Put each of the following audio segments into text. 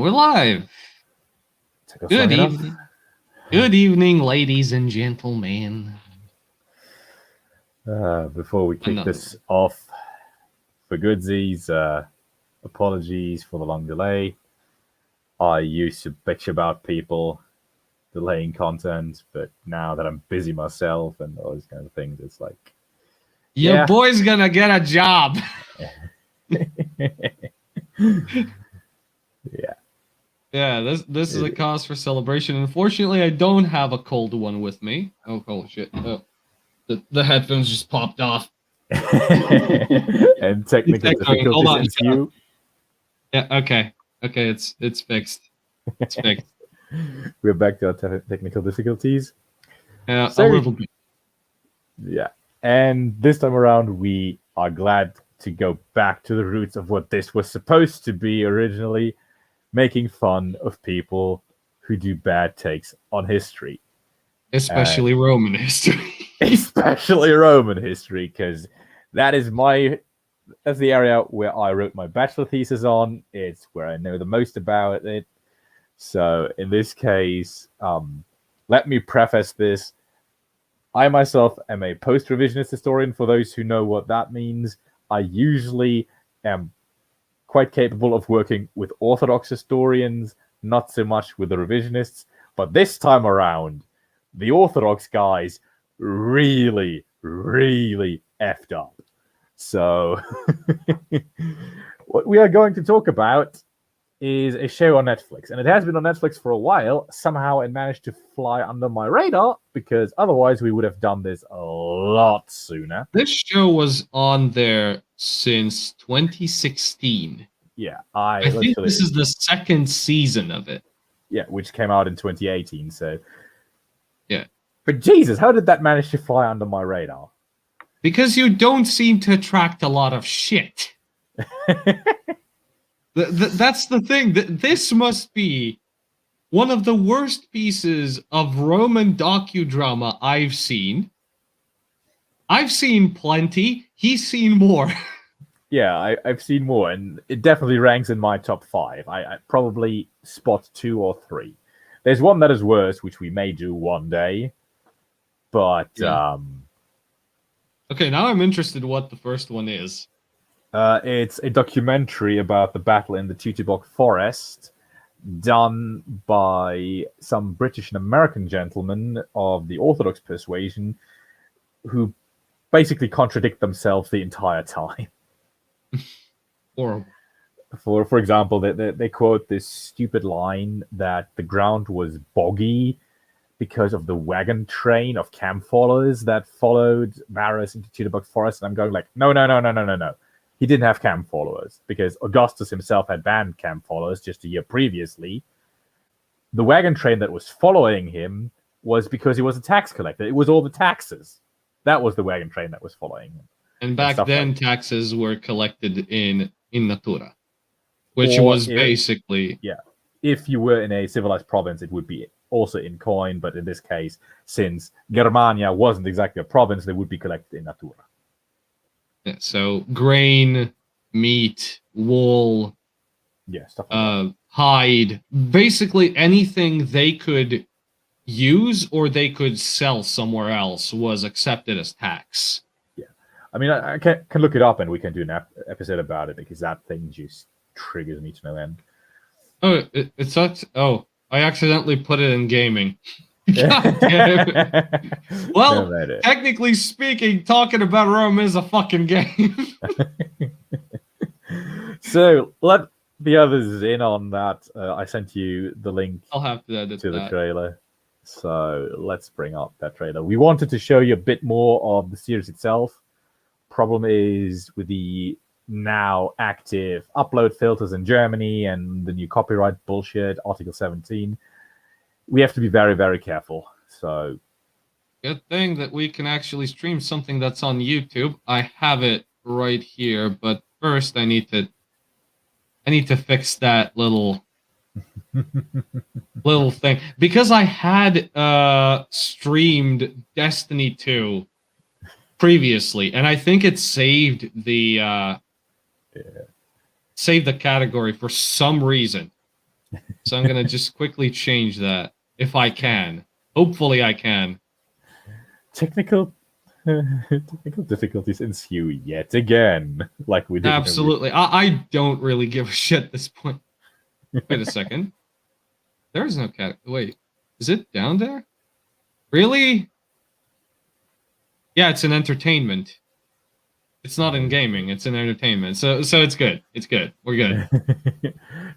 we're live. Good evening. Good evening, ladies and gentlemen. Before we kick this off, for goodsies, apologies for the long delay. I used to bitch about people delaying content, but now that I'm busy myself and all these kind of things, it's like... Your boy's gonna get a job. Yeah, this is a cause for celebration. Unfortunately, I don't have a cold one with me. Oh shit. Oh. The headphones just popped off. And technical difficulties ensue. Yeah, okay. Okay, it's fixed. It's fixed. We're back to our technical difficulties. Yeah, a little bit. Yeah. And this time around, we are glad to go back to the roots of what this was supposed to be originally, making fun of people who do bad takes on history. Especially Roman history. Especially Roman history, because that's the area where I wrote my bachelor thesis on. It's where I know the most about it. So in this case, let me preface this. I myself am a post-revisionist historian. For those who know what that means, I usually am quite capable of working with Orthodox historians, not so much with the revisionists. But this time around, the Orthodox guys really effed up. So what we are going to talk about is a show on Netflix, and it has been on Netflix for a while. Somehow it managed to fly under my radar, because otherwise we would have done this a lot sooner. This show was on there since 2016. Yeah, I think this is the second season of it. Yeah, which came out in 2018, so... Yeah. But Jesus, how did that manage to fly under my radar? Because you don't seem to attract a lot of shit. That's the thing. This must be one of the worst pieces of Roman docudrama I've seen. I've seen plenty. He's seen more. Yeah, I've seen more, and it definitely ranks in my top 5. I probably spot 2 or 3. There's one that is worse, which we may do one day. But, Okay, now I'm interested what the first one is. It's a documentary about the battle in the Teutoburg Forest, done by some British and American gentlemen of the Orthodox persuasion, who basically contradict themselves the entire time. Horrible. For example, they quote this stupid line that the ground was boggy because of the wagon train of camp followers that followed Varus into Teutoburg Forest. And I'm going like, no. He didn't have camp followers, because Augustus himself had banned camp followers just a year previously. The wagon train that was following him was because he was a tax collector. It was all the taxes. That was the wagon train that was following him. And back then, taxes were collected in natura, which was basically... Yeah. If you were in a civilized province, it would be also in coin, but in this case, since Germania wasn't exactly a province, they would be collected in natura. Yeah, so grain, meat, wool, stuff like that. hide, basically anything they could use or they could sell somewhere else was accepted as tax. Yeah, I mean, I can look it up and we can do an episode about it, because that thing just triggers me to no end. Oh, it sucks. Oh, I accidentally put it in gaming. God damn it. Well, technically speaking, talking about Rome is a fucking game. So let the others in on that. I sent you the link. I'll have to edit the trailer. So let's bring up that trailer. We wanted to show you a bit more of the series itself. Problem is, with the now active upload filters in Germany and the new copyright bullshit, Article 17, we have to be very careful. So good thing that we can actually stream something that's on YouTube. I have it right here, but first I need to fix that little thing, because I had streamed Destiny 2 previously, and I think it saved the category for some reason. So I'm gonna just quickly change that if I can. Hopefully, I can. Technical difficulties ensue yet again, like we did. Absolutely. I don't really give a shit at this point. Wait a second. There's no cat. Wait, is it down there? Really? Yeah, it's an entertainment. It's not in gaming. It's in entertainment. So it's good. It's good. We're good.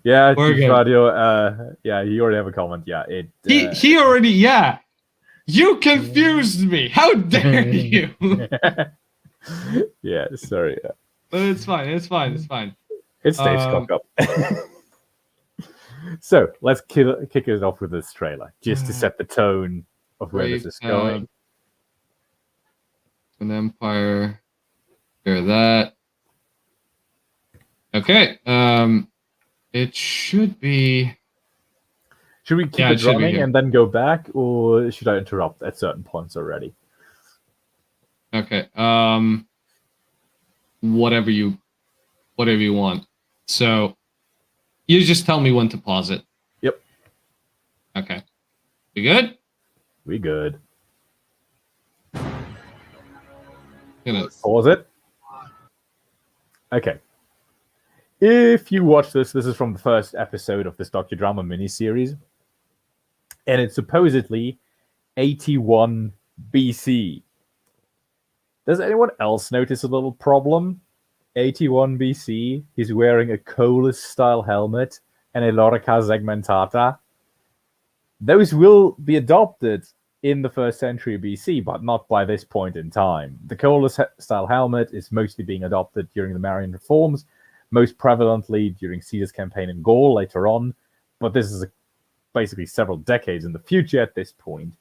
Yeah, We're good. Radio. Yeah, you already have a comment. Yeah, it. He already. Yeah. You confused me. How dare you? Yeah, sorry. But it's fine. It's fine. It's fine. It's Dave's cock up. So let's kick it off with this trailer, just to set the tone of where this is going. An empire. Hear that. Okay. It should be. Should we keep it running and then go back, or should I interrupt at certain points already? Okay. Whatever you want. So you just tell me when to pause it. Yep. Okay. We good? We good. Gonna pause it. Okay. If you watch this is from the first episode of this docudrama miniseries, and it's supposedly 81 BC. Does anyone else notice a little problem? 81 BC, he's wearing a Colas-style helmet and a lorica segmentata. Those will be adopted in the 1st century BC, but not by this point in time. The Colas-style helmet is mostly being adopted during the Marian reforms, most prevalently during Caesar's campaign in Gaul later on, but this is basically several decades in the future at this point.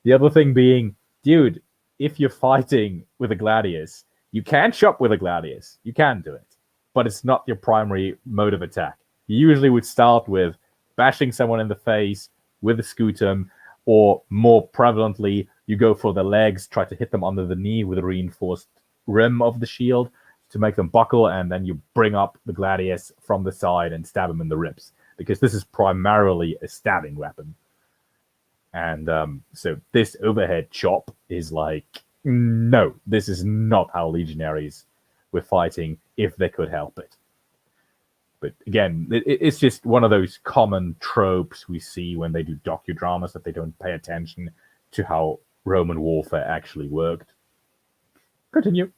The other thing being, dude, if you're fighting with a gladius, you can chop with a gladius. You can do it, but it's not your primary mode of attack. You usually would start with bashing someone in the face with a scutum, or more prevalently, you go for the legs, try to hit them under the knee with a reinforced rim of the shield to make them buckle, and then you bring up the gladius from the side and stab him in the ribs, because this is primarily a stabbing weapon. And so this overhead chop is like, no, this is not how legionaries were fighting if they could help it. But again, it's just one of those common tropes we see when they do docudramas, that they don't pay attention to how Roman warfare actually worked. Continue.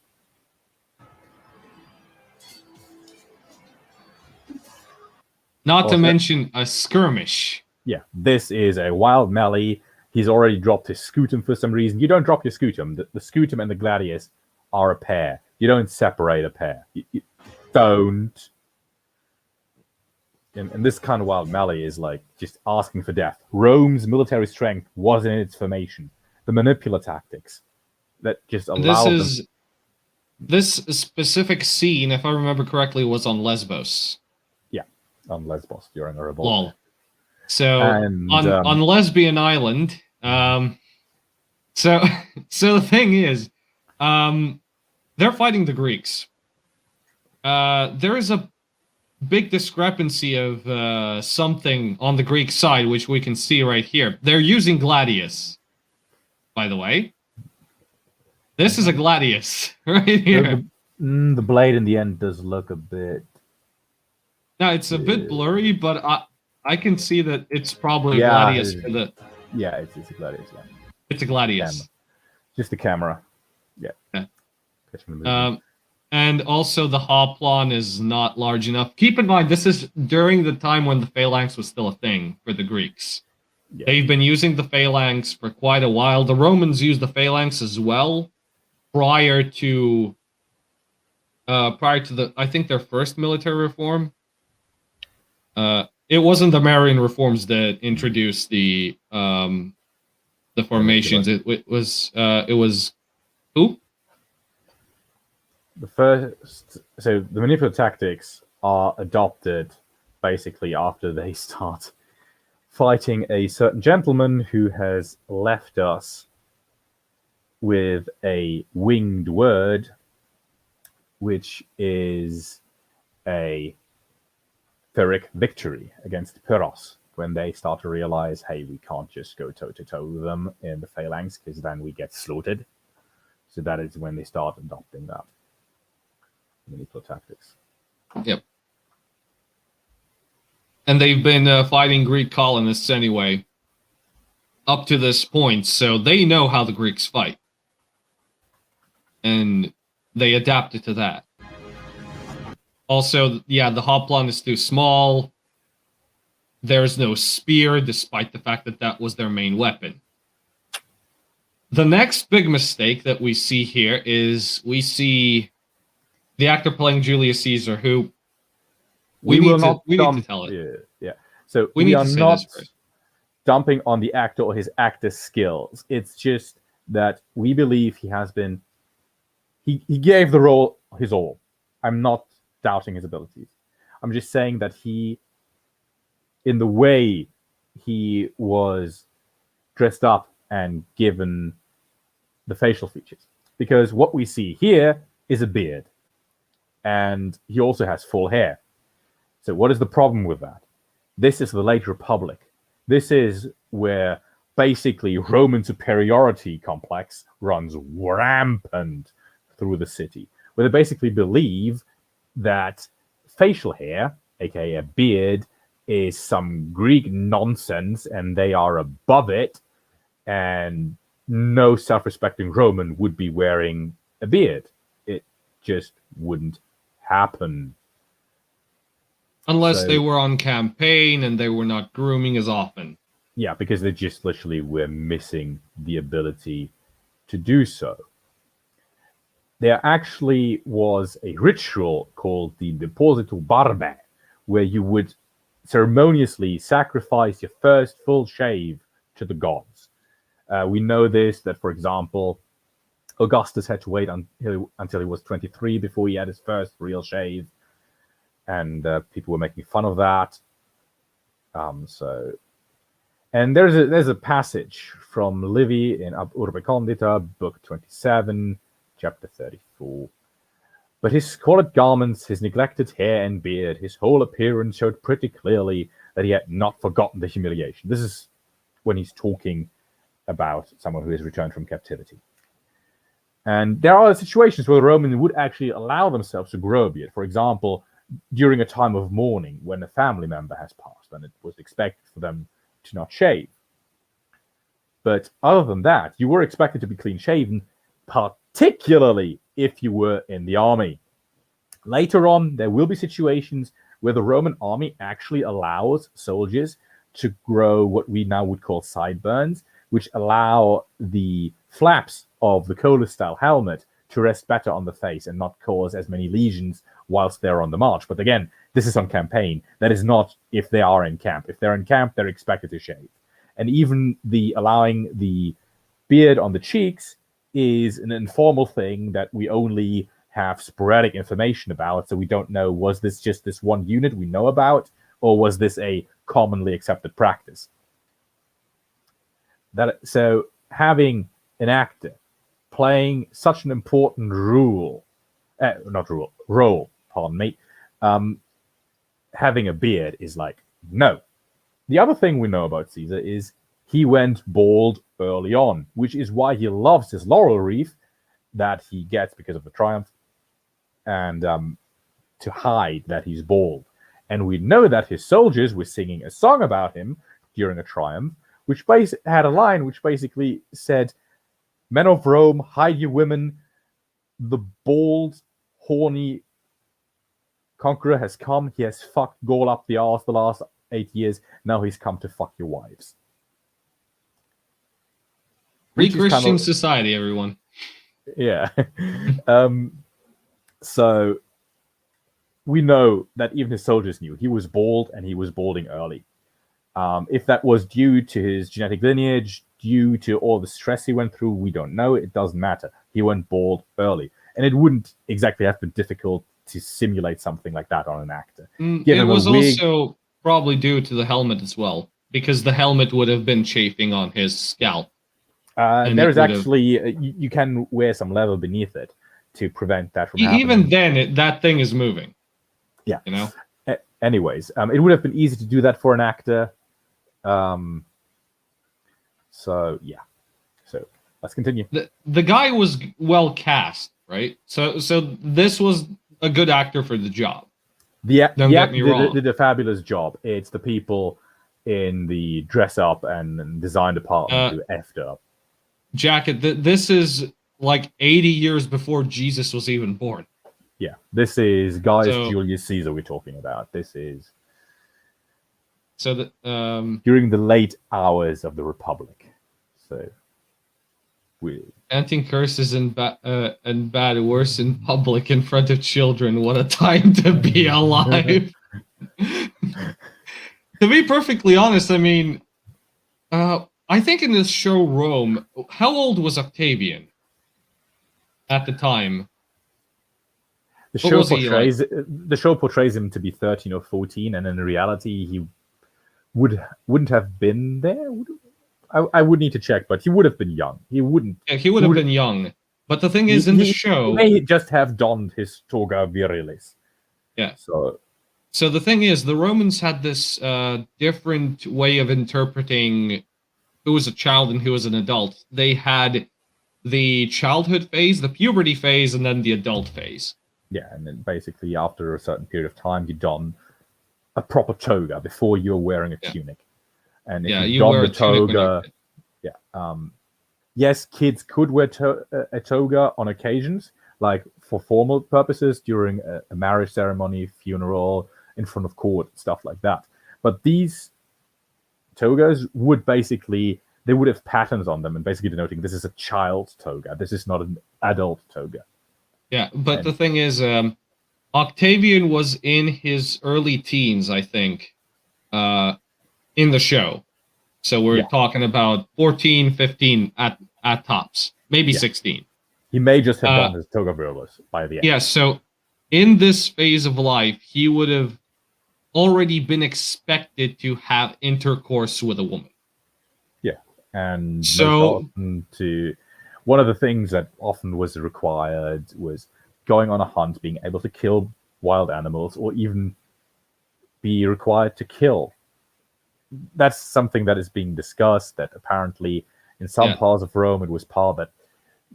Not to mention a skirmish. Yeah, this is a wild melee. He's already dropped his scutum for some reason. You don't drop your scutum. The scutum and the gladius are a pair. You don't separate a pair. You don't. And this kind of wild melee is like just asking for death. Rome's military strength was in its formation. The manipula tactics that just allowed This specific scene, if I remember correctly, was on Lesbos. Yeah, on Lesbos during a revolt. Lol. So on Lesbian Island. So the thing is, they're fighting the Greeks. There is a big discrepancy of something on the Greek side, which we can see right here. They're using gladius, by the way. This is a gladius right here. The blade in the end does look a bit. No, it's a bit blurry, but I can see that it's probably a gladius for the. Yeah, it's a gladius. Yeah. It's a gladius. Just the camera. Yeah. And also the hoplon is not large enough. Keep in mind, this is during the time when the phalanx was still a thing for the Greeks. Yeah. They've been using the phalanx for quite a while. The Romans used the phalanx as well prior to the, I think, their first military reform. It wasn't the Marian reforms that introduced the formations. It was who? So the manipulative tactics are adopted basically after they start fighting a certain gentleman who has left us with a winged word, which is a Pyrrhic victory against Pyrrhos, when they start to realize, hey, we can't just go toe-to-toe with them in the phalanx, because then we get slaughtered. So that is when they start adopting that manipulative tactics. Yep. And they've been fighting Greek colonists anyway, up to this point, so they know how the Greeks fight. And they adapted to that. Also, yeah, the hoplon is too small. There's no spear, despite the fact that that was their main weapon. The next big mistake that we see here is we see the actor playing Julius Caesar, who we need to tell it. Yeah. So we are not dumping on the actor or his actor skills. It's just that we believe he has been. He gave the role his all. I'm not doubting his abilities. I'm just saying that he, in the way he was dressed up and given the facial features, because what we see here is a beard, and he also has full hair. So what is the problem with that? This is the late Republic. This is where basically Roman superiority complex runs rampant through the city, where they basically believe that facial hair, aka a beard, is some Greek nonsense and they are above it, and no self-respecting Roman would be wearing a beard. It just wouldn't happen. Unless they were on campaign and they were not grooming as often. Yeah, because they just literally were missing the ability to do so. There actually was a ritual called the Depositu Barbae, where you would ceremoniously sacrifice your first full shave to the gods. We know this, that, for example, Augustus had to wait until he was 23 before he had his first real shave, and people were making fun of that. And there's a passage from Livy in Ab Urbe Condita, book 27, chapter 34. But his squalid garments, his neglected hair and beard, his whole appearance showed pretty clearly that he had not forgotten the humiliation. This is when he's talking about someone who has returned from captivity. And there are situations where the Romans would actually allow themselves to grow a beard. For example, during a time of mourning, when a family member has passed, and it was expected for them to not shave. But other than that, you were expected to be clean-shaven, particularly if you were in the army. Later on, there will be situations where the Roman army actually allows soldiers to grow what we now would call sideburns, which allow the flaps of the collar-style helmet to rest better on the face and not cause as many lesions whilst they're on the march. But again, this is on campaign. That is not if they are in camp. If they're in camp, they're expected to shave. And even the allowing the beard on the cheeks is an informal thing that we only have sporadic information about. So we don't know, was this just this one unit we know about, or was this a commonly accepted practice? So having an actor playing such an important role, having a beard is like, no. The other thing we know about Caesar is he went bald early on, which is why he loves his laurel wreath that he gets because of the triumph, and to hide that he's bald. And we know that his soldiers were singing a song about him during a triumph, which had a line which basically said, "Men of Rome, hide your women. The bald, horny conqueror has come. He has fucked Gaul up the arse the last 8 years. Now he's come to fuck your wives." Pre-Christian society, everyone. Yeah. So we know that even his soldiers knew he was bald, and he was balding early. If that was due to his genetic lineage, due to all the stress he went through, we don't know. It doesn't matter. He went bald early. And it wouldn't exactly have been difficult to simulate something like that on an actor. It was also probably due to the helmet as well, because the helmet would have been chafing on his scalp. There's actually, you can wear some leather beneath it to prevent that from happening. Even then, that thing is moving. Yeah. You know? Anyways, it would have been easy to do that for an actor. So yeah. So let's continue. The guy was well cast, right? So this was a good actor for the job. Don't get me wrong. Did a fabulous job. It's the people in the dress up and design department who effed up. Jacket, this is like 80 years before Jesus was even born. Yeah, this is Julius Caesar we're talking about. This is during the late hours of the Republic. So chanting curses and bad words in public in front of children. What a time to be alive. To be perfectly honest, I mean, I think in this show Rome, how old was Octavian at the time? The show portrays him to be 13 or 14, and in reality, he wouldn't have been there. I would need to check, but he would have been young. He wouldn't. Yeah, he would have been young. But the thing is, in the show, he may just have donned his toga virilis. Yeah. So the thing is, the Romans had this different way of interpreting who was a child and who was an adult. They had the childhood phase, the puberty phase, and then the adult phase. Yeah, and then basically after a certain period of time, you don a proper toga before you're wearing a tunic. And if you don the toga, yes, kids could wear a toga on occasions, like for formal purposes during a marriage ceremony, funeral, in front of court, stuff like that. But these togas would they would have patterns on them and basically denoting this is a child's toga. This is not an adult toga. Yeah, but the thing is, Octavian was in his early teens, I think, in the show. So we're talking about 14, 15 at tops, maybe 16. He may just have done his toga virilis by the end. Yeah, so in this phase of life, he would have already been expected to have intercourse with a woman. Yeah, and so one of the things that often was required was going on a hunt, being able to kill wild animals, or even be required to kill. That's something that is being discussed, that apparently in some parts of Rome it was part that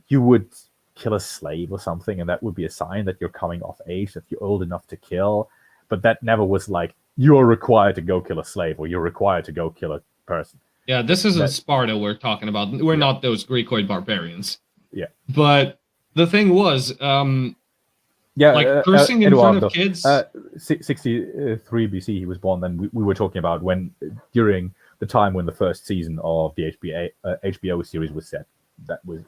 you would kill a slave or something, and that would be a sign that you're coming of age, that you're old enough to kill. But that never was like, you're required to go kill a slave, or you're required to go kill a person. Yeah, this isn't Sparta we're talking about. We're not those Greekoid barbarians. Yeah. But the thing was, like cursing in front of kids. 63 BC he was born. Then we were talking about during the time when the first season of the HBO series was set. That was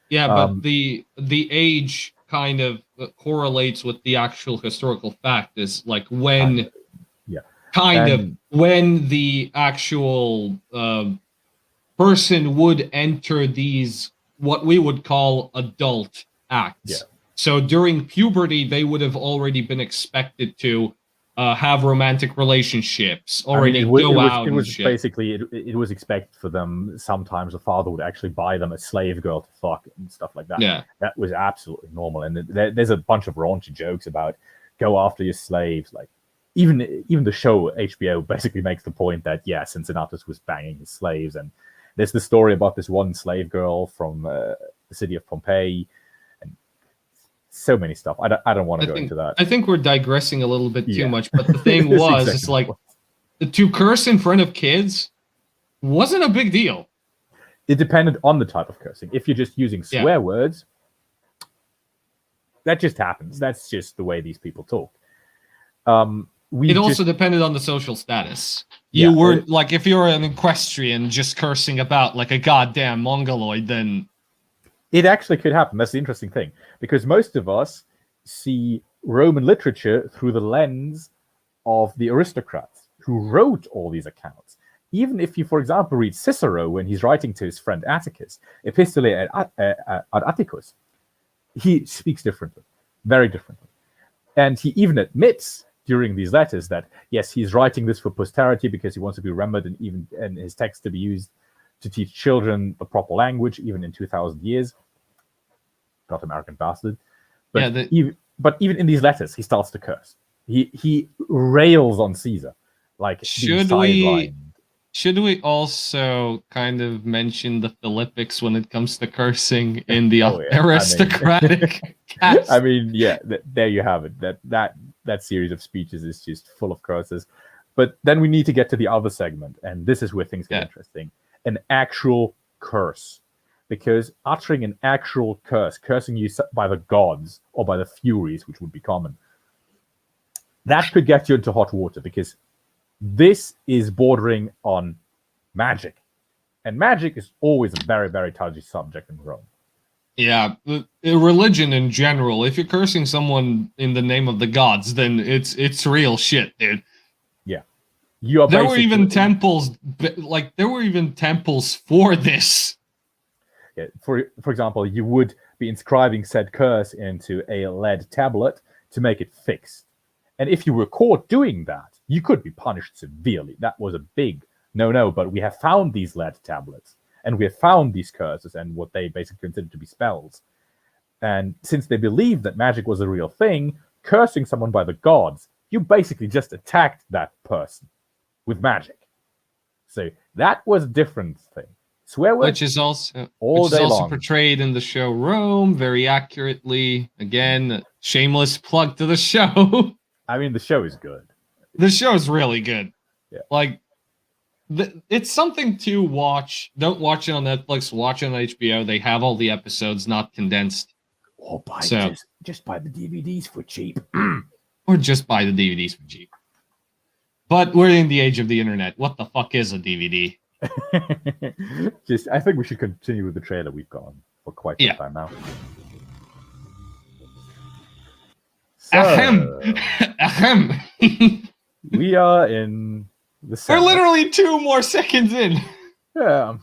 but the age kind of correlates with the actual historical fact. Is like when when the actual person would enter these what we would call adult acts. Yeah. So during puberty, they would have already been expected to have romantic relationships, already go out. It was basically it was expected for them. Sometimes the father would actually buy them a slave girl to fuck and stuff like that. Yeah, that was absolutely normal. And there's a bunch of raunchy jokes about go after your slaves. Like even the show HBO basically makes the point that Cincinnatus was banging his slaves, and there's the story about this one slave girl from the city of Pompeii. So many stuff. I don't want to go into that. I think we're digressing a little bit too much, but the thing was, it's like to curse in front of kids wasn't a big deal. It depended on the type of cursing. If you're just using swear words, that just happens. That's just the way these people talk. It also depended on the social status. You weren't like if you're an equestrian just cursing about like a goddamn mongoloid, then it actually could happen. That's the interesting thing, because most of us see Roman literature through the lens of the aristocrats who wrote all these accounts. Even if you, for example, read Cicero when he's writing to his friend Atticus, Epistolae ad Atticus, he speaks differently, very differently. And he even admits during these letters that, yes, he's writing this for posterity because he wants to be remembered and his text to be used to teach children the proper language, even in 2,000 years. Not American bastard. But, even in these letters, he starts to curse. He rails on Caesar, like being sidelined. Should we also kind of mention the Philippics when it comes to cursing in the aristocratic caste? I mean, yeah, there you have it. That series of speeches is just full of curses. But then we need to get to the other segment, and this is where things get interesting. An actual curse. Because uttering an actual curse, cursing you by the gods or by the Furies, which would be common, that could get you into hot water, because this is bordering on magic. And magic is always a very, very touchy subject in Rome. Yeah, religion in general. If you're cursing someone in the name of the gods, then it's real shit, dude. Yeah, there were even temples. There were even temples for this. Yeah, for example, you would be inscribing said curse into a lead tablet to make it fixed. And if you were caught doing that, you could be punished severely. That was a big no. But we have found these lead tablets, and we have found these curses and what they basically considered to be spells. And since they believed that magic was a real thing, cursing someone by the gods, you basically just attacked that person with magic. So that was a different thing. Swear words, which is also long. portrayed in the show Rome very accurately. Again, shameless plug to the show. I mean, the show is good. The show is really good. Yeah. It's something to watch. Don't watch it on Netflix. Watch it on HBO. They have all the episodes, not condensed. Or just buy the DVDs for cheap. Or just buy the DVDs for cheap. But we're in the age of the internet. What the fuck is a DVD? I think we should continue with the trailer we've got on for quite some time now. So, Ahem. We are in the Senate. We're literally 2 more seconds in. Yeah.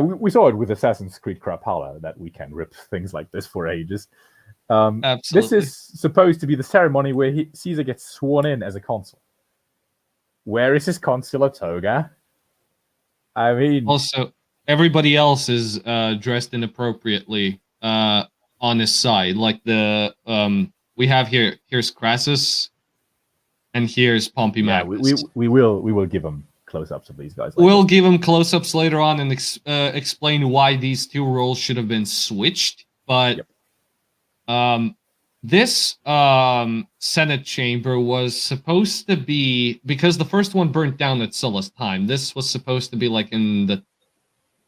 We saw it with Assassin's Creed Crapala that we can rip things like this for ages. Absolutely. This is supposed to be the ceremony where Caesar gets sworn in as a consul. Where is his consular toga? I mean, also, everybody else is dressed inappropriately on his side. Like we have here's Crassus, and here's Pompey Magnus. We will give him close-ups of these guys. We'll give him close-ups later on and explain why these 2 roles should have been switched. But this Senate chamber was supposed to be, because the first one burnt down at Sulla's time. This was supposed to be like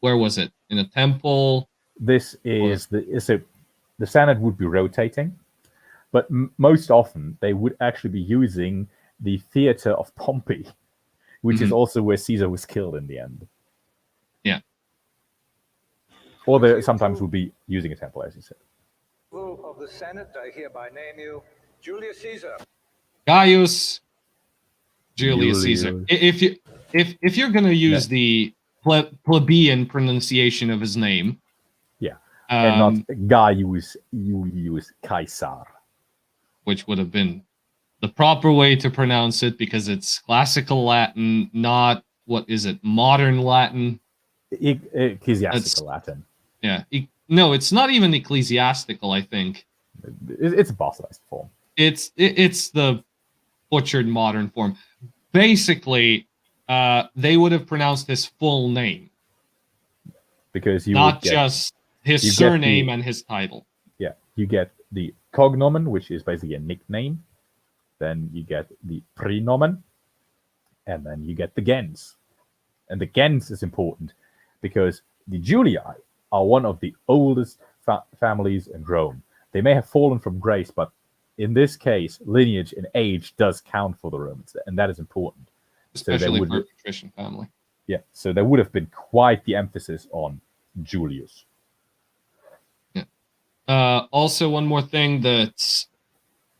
where was it? In a temple. This is the Senate would be rotating, but most often they would actually be using the theater of Pompey, which is also where Caesar was killed in the end. Yeah. Or they sometimes would be using a temple, as you said. Of the Senate, I hereby name you Julius Caesar. Gaius Julius Caesar. If you're gonna use the plebeian pronunciation of his name, and not Gaius Caesar, which would have been the proper way to pronounce it, because it's classical Latin, not modern Latin. Ecclesiastical Latin. Yeah. No, it's not even ecclesiastical, I think. It's a bastardized form. It's the butchered modern form. Basically, they would have pronounced his full name. Because just his surname and his title. Yeah. You get the cognomen, which is basically a nickname. Then you get the prenomen. And then you get the gens. And the gens is important because the Julii are one of the oldest families in Rome. They may have fallen from grace, but in this case, lineage and age does count for the Romans, and that is important. Especially for a patrician family. Yeah, so there would have been quite the emphasis on Julius. Yeah. Also, one more thing that's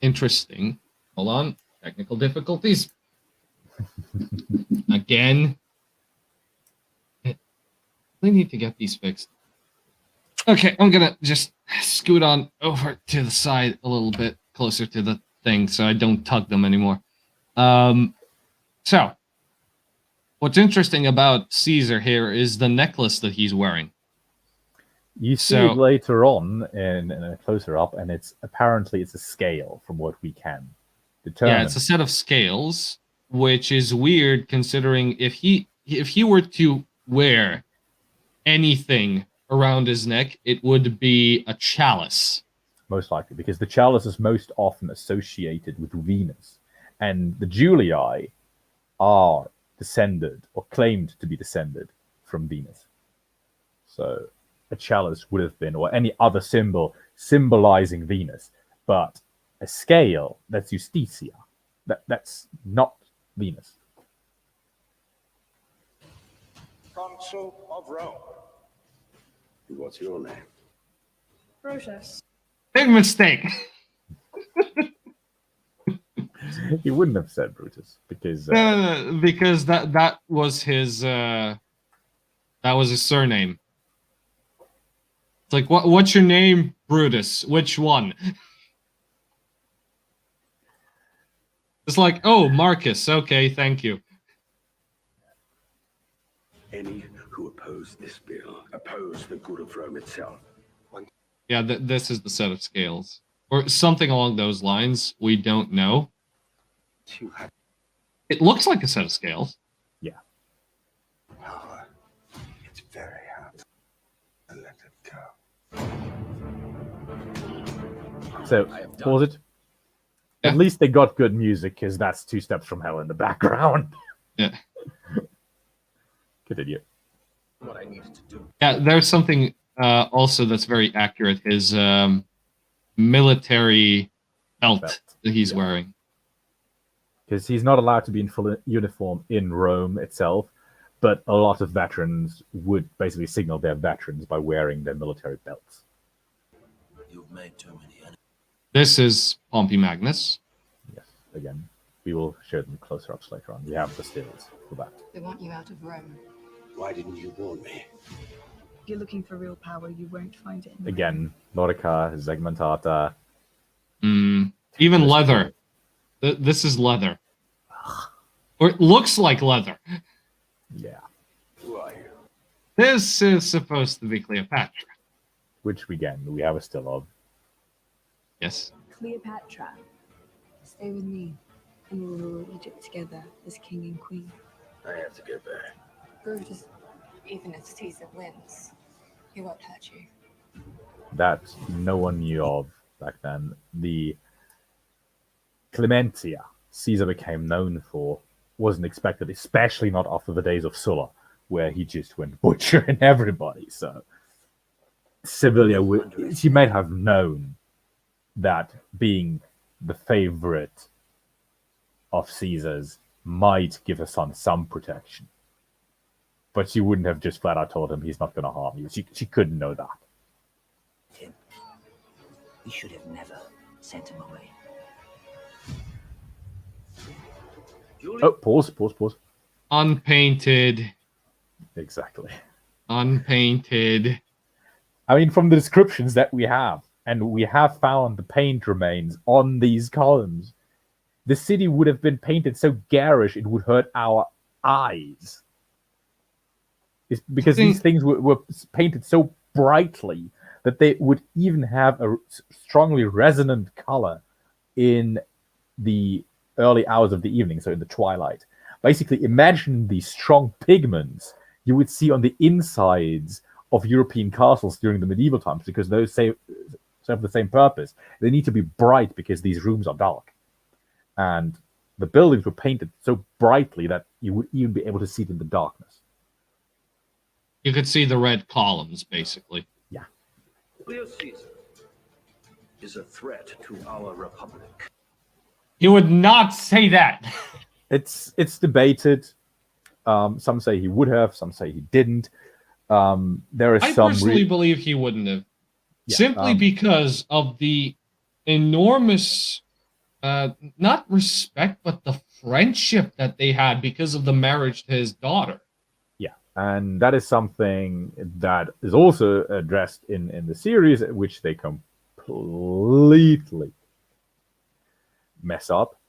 interesting. Hold on. Technical difficulties. Again. We need to get these fixed. Okay, I'm gonna just scoot on over to the side a little bit closer to the thing so I don't tug them anymore. So, what's interesting about Caesar here is the necklace that he's wearing. You see it later on in a closer up, and it's apparently a scale from what we can Yeah, it's a set of scales, which is weird considering if he were to wear anything around his neck, it would be a chalice. Most likely, because the chalice is most often associated with Venus, and the Julii are descended or claimed to be descended from Venus. So a chalice would have been, or any other symbol symbolizing Venus, but a scale, that's Justitia. That's not Venus. Consul of Rome. What's your name? Brutus. Big mistake. He wouldn't have said Brutus because Because that was his surname. It's like, what's your name, Brutus? Which one? It's like, oh, Marcus. Okay, thank you. Any who oppose this bill oppose the good of Rome itself. Yeah, this is the set of scales. Or something along those lines. We don't know. You have It looks like a set of scales. yeah. power. It's very hard to let it go. So pause it. Yeah. At least they got good music, because that's Two Steps from Hell in the background. Yeah. Continue. What I needed to do. Yeah, there's something also that's very accurate. His military belt that he's wearing. Because he's not allowed to be in full uniform in Rome itself, but a lot of veterans would basically signal they're veterans by wearing their military belts. You've made too many enemies. This is Pompey Magnus. Yes, again, we will show them closer ups later on. We have the stills for that. They want you out of Rome. Why didn't you warn me? If you're looking for real power, you won't find it in Rome. Again, Nordica, Segmentata. Even leather. This is leather. Or it looks like leather. Yeah. Who are you? This is supposed to be Cleopatra. Which, again, we have a still of. Yes. Cleopatra. Stay with me, and we'll rule Egypt together as king and queen. I have to get back. Brutus, even if Caesar wins, he won't hurt you. That no one knew of back then. The Clementia Caesar became known for wasn't expected, especially not after the days of Sulla, where he just went butchering everybody. So Servilia, she might have known that being the favorite of Caesar's might give her son some protection. But she wouldn't have just flat out told him he's not going to harm you. She couldn't know that. Tim, we should have never sent him away. Oh, pause. Unpainted. Exactly. Unpainted. I mean, from the descriptions that we have, and we have found the paint remains on these columns, the city would have been painted so garish it would hurt our eyes. It's because these things were painted so brightly that they would even have a strongly resonant color in the early hours of the evening, so in the twilight. Basically, imagine the strong pigments you would see on the insides of European castles during the medieval times, because those serve the same purpose. They need to be bright because these rooms are dark. And the buildings were painted so brightly that you would even be able to see it in the darkness. You could see the red columns, basically. Yeah. Julius Caesar is a threat to our republic. You would not say that. It's debated. Some say he would have, some say he didn't. There is I some personally believe he wouldn't have. Yeah, Simply because of the enormous, not respect, but the friendship that they had because of the marriage to his daughter. Yeah, and that is something that is also addressed in the series, which they completely mess up.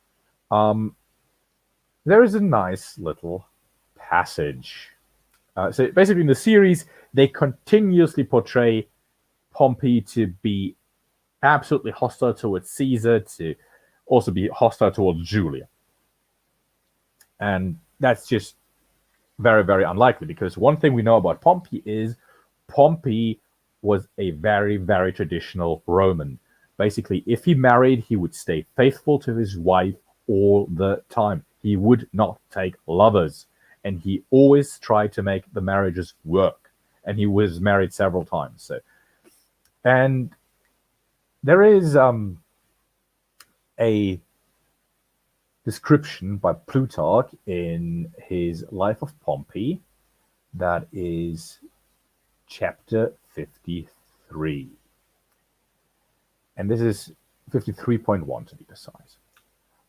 There is a nice little passage. So basically in the series, they continuously portray Pompey to be absolutely hostile towards Caesar, to also be hostile towards Julia. And that's just very, very unlikely, because one thing we know about Pompey is Pompey was a very, very traditional Roman. Basically, if he married, he would stay faithful to his wife all the time. He would not take lovers, and he always tried to make the marriages work. And he was married several times. So, and there is a description by Plutarch in his Life of Pompey that is chapter 53. And this is 53.1 to be precise.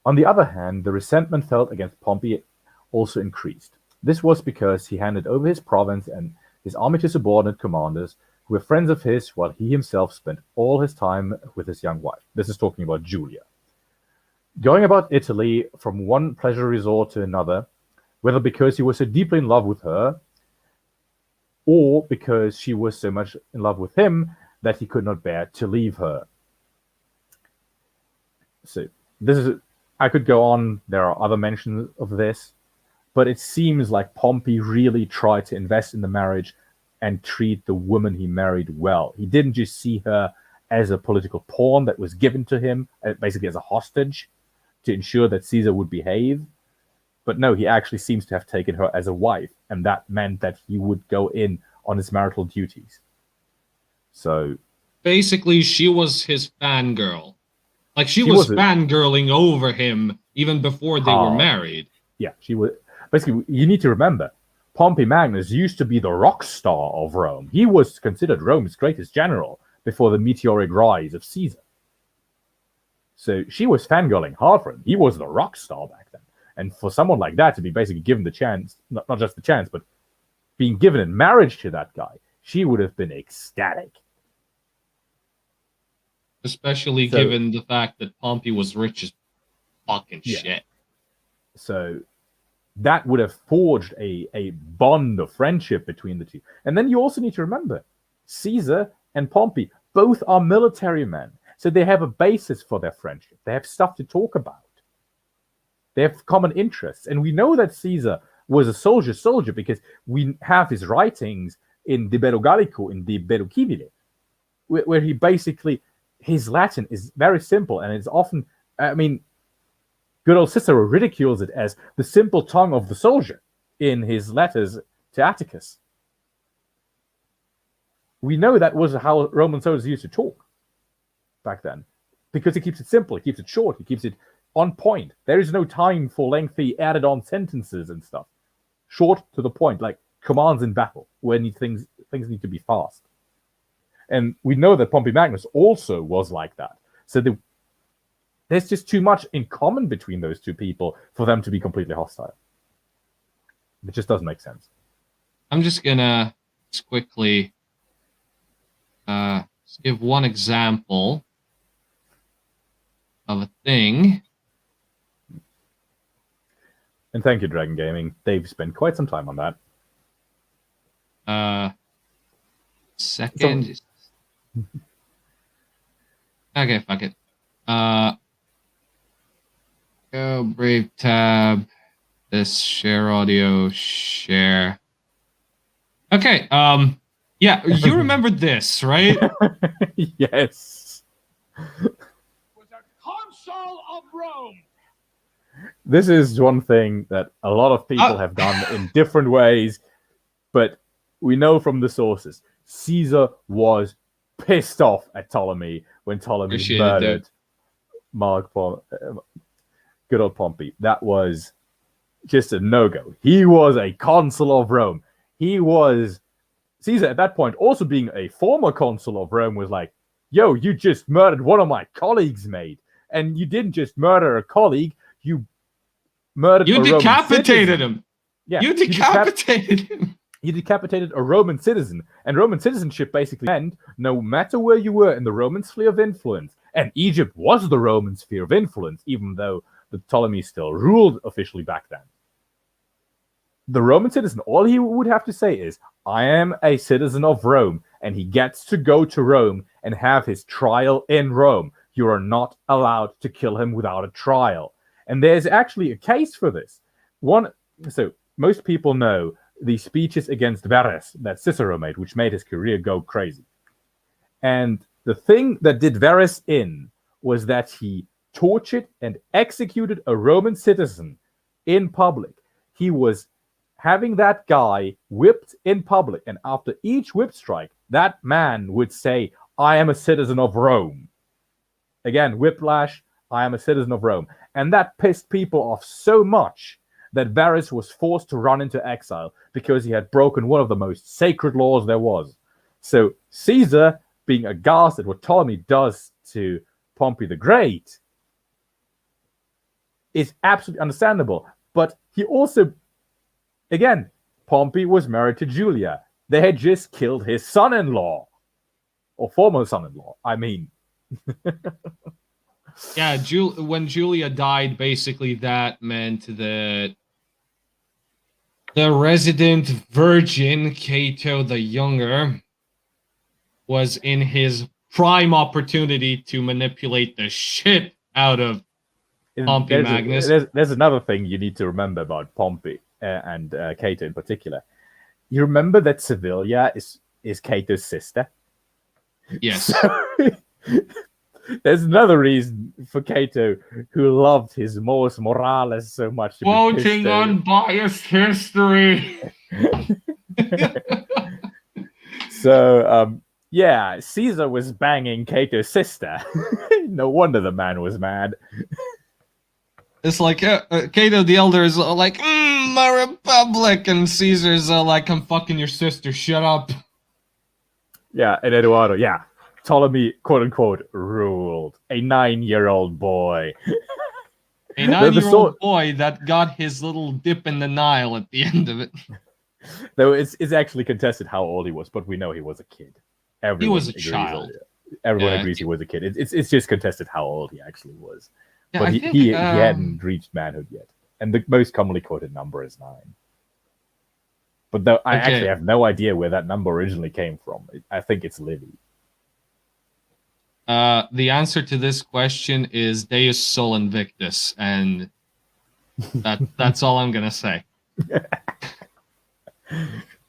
On the other hand, the resentment felt against Pompey also increased. This was because he handed over his province and his army to subordinate commanders who were friends of his, while he himself spent all his time with his young wife. This is talking about Julia. Going about Italy from one pleasure resort to another, whether because he was so deeply in love with her, or because she was so much in love with him that he could not bear to leave her. So this is, I could go on, there are other mentions of this, but it seems like Pompey really tried to invest in the marriage and treat the woman he married well. He didn't just see her as a political pawn that was given to him, basically as a hostage, to ensure that Caesar would behave. But no, he actually seems to have taken her as a wife, and that meant that he would go in on his marital duties. So basically, she was his fangirl. Like, she was fangirling over him even before they were married. Yeah, she was. Basically, you need to remember, Pompey Magnus used to be the rock star of Rome. He was considered Rome's greatest general before the meteoric rise of Caesar. So she was fangirling hard for him. He was the rock star back then. And for someone like that to be basically given the chance, not just the chance, but being given in marriage to that guy, she would have been ecstatic. Especially given the fact that Pompey was rich as fucking shit. So that would have forged a bond of friendship between the two. And then you also need to remember, Caesar and Pompey both are military men. So they have a basis for their friendship. They have stuff to talk about. They have common interests. And we know that Caesar was a soldier because we have his writings in De Bello Gallico, in De Bello Civile, where he basically, his Latin is very simple, and it's often, I mean, good old Cicero ridicules it as the simple tongue of the soldier in his letters to Atticus. We know that was how Roman soldiers used to talk back then, because he keeps it simple, he keeps it short, he keeps it on point. There is no time for lengthy added-on sentences and stuff. Short to the point, like commands in battle, when things need to be fast. And we know that Pompey Magnus also was like that. So there's just too much in common between those two people for them to be completely hostile. It just doesn't make sense. I'm just gonna quickly give one example of a thing. And thank you, Dragon Gaming. They've spent quite some time on that. Second. Okay, fuck it. Go Brave tab. This share audio share. Okay. Yeah, you remember this, right? Yes. Was a consul of Rome. This is one thing that a lot of people have done in different ways, but we know from the sources, Caesar was pissed off at Ptolemy when Ptolemy murdered good old Pompey. That was just a no-go. He was a consul of Rome. Caesar at that point, also being a former consul of Rome, was like, yo, you just murdered one of my colleagues, mate. And you didn't just murder a colleague, you murdered a Roman citizen. You decapitated him. Yeah, you decapitated him. You decapitated a Roman citizen. And Roman citizenship basically meant no matter where you were in the Roman sphere of influence, and Egypt was the Roman sphere of influence, even though the Ptolemies still ruled officially back then. The Roman citizen, all he would have to say is, I am a citizen of Rome, and he gets to go to Rome and have his trial in Rome. you are not allowed to kill him without a trial. And there's actually a case for this. So most people know the speeches against Verres that Cicero made, which made his career go crazy. And the thing that did Verres in was that he tortured and executed a Roman citizen in public. He was having that guy whipped in public, and after each whip strike, that man would say, "I am a citizen of Rome." Again, whiplash, "I am a citizen of Rome." And that pissed people off so much that Verres was forced to run into exile because he had broken one of the most sacred laws there was. So Caesar, being aghast at what Ptolemy does to Pompey the Great, is absolutely understandable. But he also, again, Pompey was married to Julia. They had just killed his son-in-law, or former son-in-law, I mean. Yeah, when Julia died, basically that meant that the resident virgin, Cato the Younger, was in his prime opportunity to manipulate the shit out of Pompey Magnus. There's another thing you need to remember about Pompey and Cato in particular. You remember that Servilia is Cato's sister? Yes. So, there's another reason for Cato, who loved his Mors Morales so much. Quoting unbiased history. So, yeah, Caesar was banging Cato's sister. No wonder the man was mad. It's like Cato the Elder is like, my republic, and Caesar's like, I'm fucking your sister, shut up. Yeah, and Eduardo, yeah. Ptolemy, quote-unquote, ruled. A 9-year-old boy. A 9-year-old boy that got his little dip in the Nile at the end of it. Though it's actually contested how old he was, but we know he was a kid. Everyone he was a agrees child. Everyone agrees he was a kid. It's just contested how old he actually was. Yeah, but I think, he hadn't reached manhood yet. And the most commonly quoted number is 9. But though I actually have no idea where that number originally came from. I think it's Livy. The answer to this question is Deus Sol Invictus, and that's all I'm gonna say.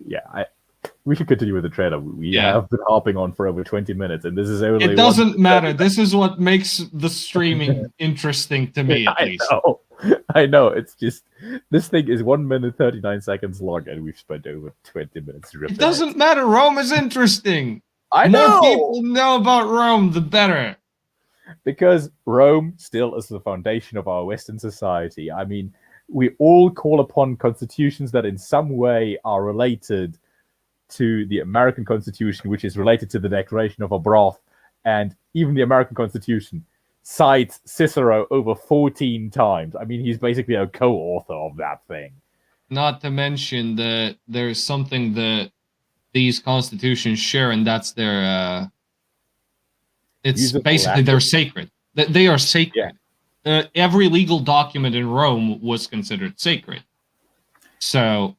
Yeah, we should continue with the trailer. We have been harping on for over 20 minutes, and this is only. It doesn't matter. This is what makes the streaming interesting to me, at least. I know. It's just this thing is 1 minute 39 seconds long, and we've spent over 20 minutes ripping. It doesn't matter. Rome is interesting. I know. The more people know about Rome, the better. Because Rome still is the foundation of our Western society. I mean, we all call upon constitutions that in some way are related to the American Constitution, which is related to the Declaration of Arbroath, and even the American Constitution cites Cicero over 14 times. I mean, he's basically a co-author of that thing. Not to mention that there's something that these constitutions share, and that's their it's basically they're sacred. They are sacred. Yeah. Every legal document in Rome was considered sacred. So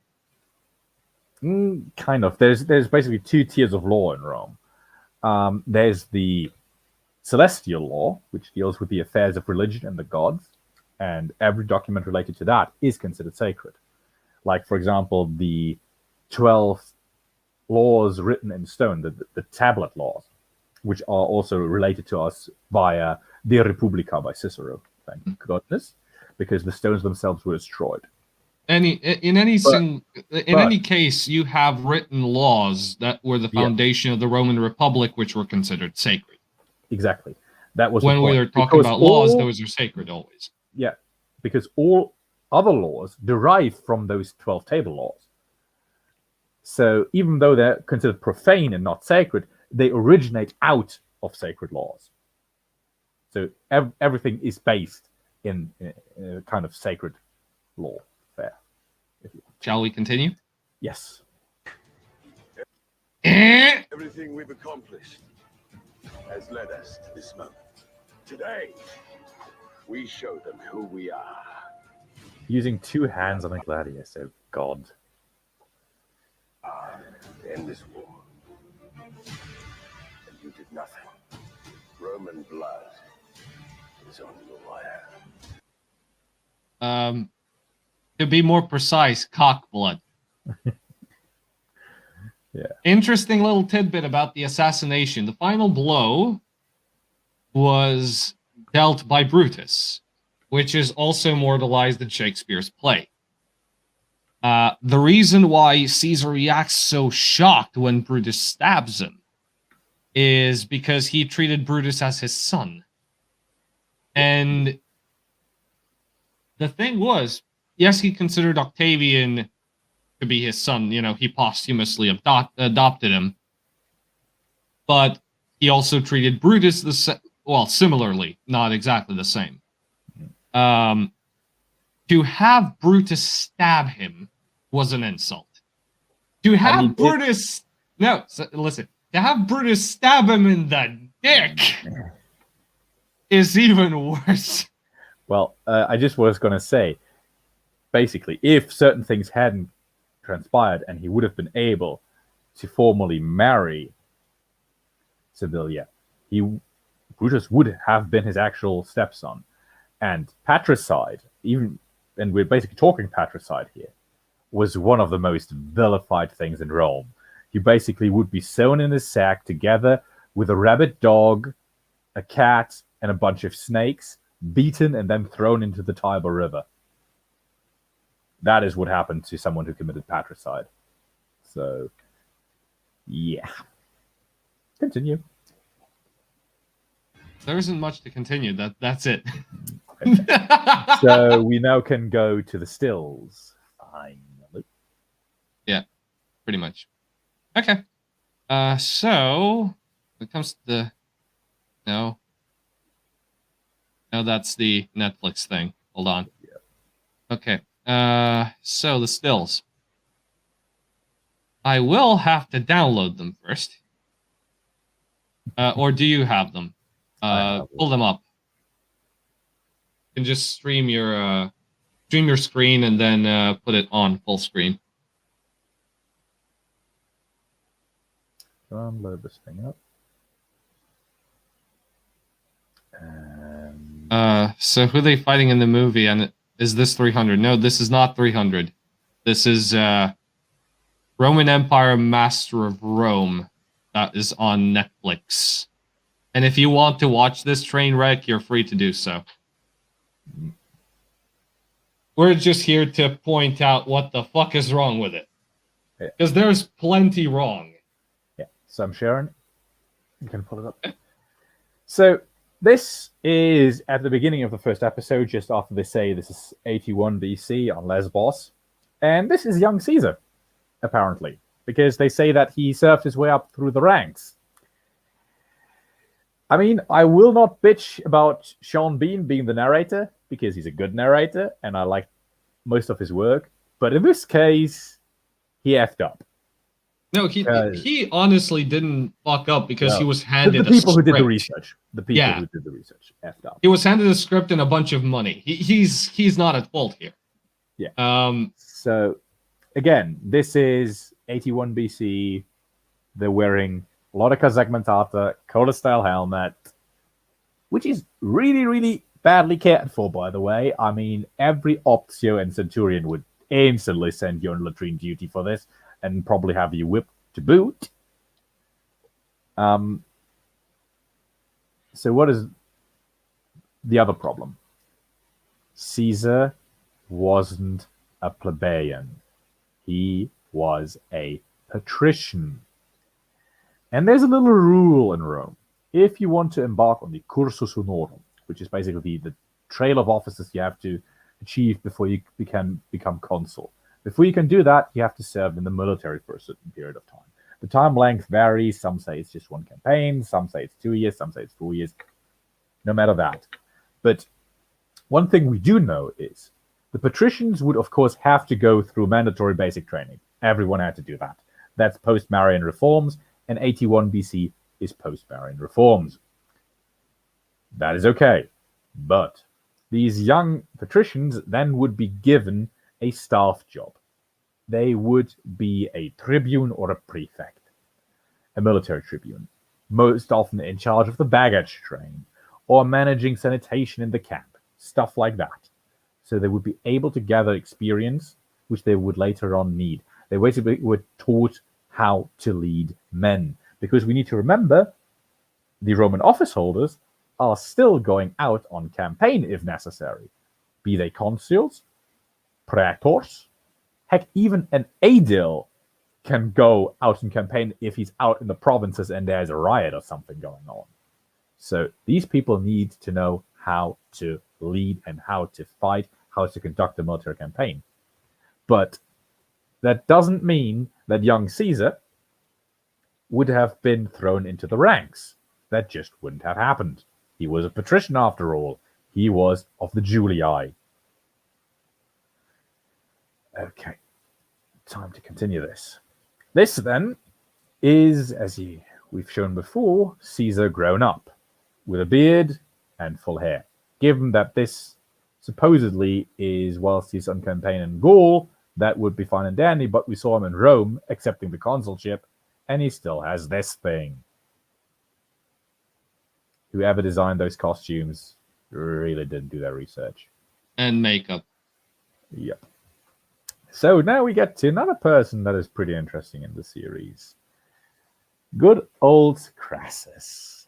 kind of. There's basically 2 tiers of law in Rome. There's the celestial law, which deals with the affairs of religion and the gods, and every document related to that is considered sacred. Like, for example, the 12 laws written in stone, the tablet laws, which are also related to us via De Republica by Cicero, thank goodness, because the stones themselves were destroyed. In any case, you have written laws that were the foundation of the Roman Republic, which were considered sacred. Exactly. That was when we were talking about laws; those are sacred always. Yeah, because all other laws derive from those 12 table laws. So even though they're considered profane and not sacred, they originate out of sacred laws. So everything is based in a kind of sacred law. Fair. Shall we continue? Yes. Everything we've accomplished has led us to this moment. Today, we show them who we are. Using 2 hands on a gladius, oh God. End this war. And you did nothing. Roman blood is on the wire. To be more precise, cock blood. Yeah. Interesting little tidbit about the assassination. The final blow was dealt by Brutus, which is also immortalized in Shakespeare's play. The reason why Caesar reacts so shocked when Brutus stabs him is because he treated Brutus as his son. And the thing was, yes, he considered Octavian to be his son. You know, he posthumously adopted him. But he also treated Brutus similarly, not exactly the same. To have Brutus stab him was an insult. To have Brutus... No, listen. To have Brutus stab him in the dick is even worse. Well, I just was going to say, basically, if certain things hadn't transpired and he would have been able to formally marry Sevilla, Brutus would have been his actual stepson. And patricide, and we're basically talking patricide here, was one of the most vilified things in Rome. You basically would be sewn in a sack together with a rabid dog, a cat, and a bunch of snakes, beaten and then thrown into the Tiber River. That is what happened to someone who committed patricide. So, yeah. Continue. There isn't much to continue. That's it. So we now can go to the stills. Finally. Yeah, pretty much. Okay. So when it comes to the no, that's the Netflix thing. Hold on. Yeah. Okay. So the stills. I will have to download them first. Or do you have them? Pull them up. You can just stream your screen and then put it on full screen. Load this thing up. So who are they fighting in the movie? And is this 300? No, this is not 300. This is Roman Empire Master of Rome. That is on Netflix. And if you want to watch this train wreck, you're free to do so. We're just here to point out what the fuck is wrong with it. Because there's plenty wrong. Yeah, so I'm sharing. You can pull it up. So this is at the beginning of the first episode, just after they say this is 81 BC on Lesbos. And this is young Caesar, apparently, because they say that he served his way up through the ranks. I mean, I will not bitch about Sean Bean being the narrator, because he's a good narrator, and I like most of his work. But in this case, he effed up. No, he honestly didn't fuck up because he was handed the people a who did the script. research. The people who did the research effed up. He was handed a script and a bunch of money. He's not at fault here. Yeah. So, again, this is 81 BC. They're wearing a lot of Kazakh mentata, Coda-style helmet, which is really, really badly cared for, by the way. I mean, every Optio and Centurion would instantly send you on latrine duty for this and probably have you whipped to boot. So what is the other problem? Caesar wasn't a plebeian. He was a patrician. And there's a little rule in Rome. If you want to embark on the cursus honorum, which is basically the trail of offices you have to achieve before you can become consul. Before you can do that, you have to serve in the military for a certain period of time. The time length varies. Some say it's just one campaign. Some say it's 2 years. Some say it's 4 years. No matter that. But one thing we do know is the patricians would, of course, have to go through mandatory basic training. Everyone had to do that. That's post-Marian reforms, and 81 BC is post-Marian reforms. That is okay. But these young patricians then would be given a staff job. They would be a tribune or a prefect, a military tribune, most often in charge of the baggage train, or managing sanitation in the camp, stuff like that. So they would be able to gather experience, which they would later on need. They basically were taught how to lead men. Because we need to remember, the Roman office holders are still going out on campaign if necessary. Be they consuls, praetors, heck, even an aedile can go out on campaign if he's out in the provinces and there's a riot or something going on. So these people need to know how to lead and how to fight, how to conduct a military campaign. But that doesn't mean that young Caesar would have been thrown into the ranks. That just wouldn't have happened. He was a patrician after all. He was of the Julii. Okay, time to continue this. This then is, as we've shown before, Caesar grown up, with a beard and full hair. Given that this supposedly is whilst he's on campaign in Gaul, that would be fine and dandy, but we saw him in Rome accepting the consulship, and he still has this thing. Whoever designed those costumes really didn't do their research. And makeup. Yep. So now we get to another person that is pretty interesting in the series. Good old Crassus.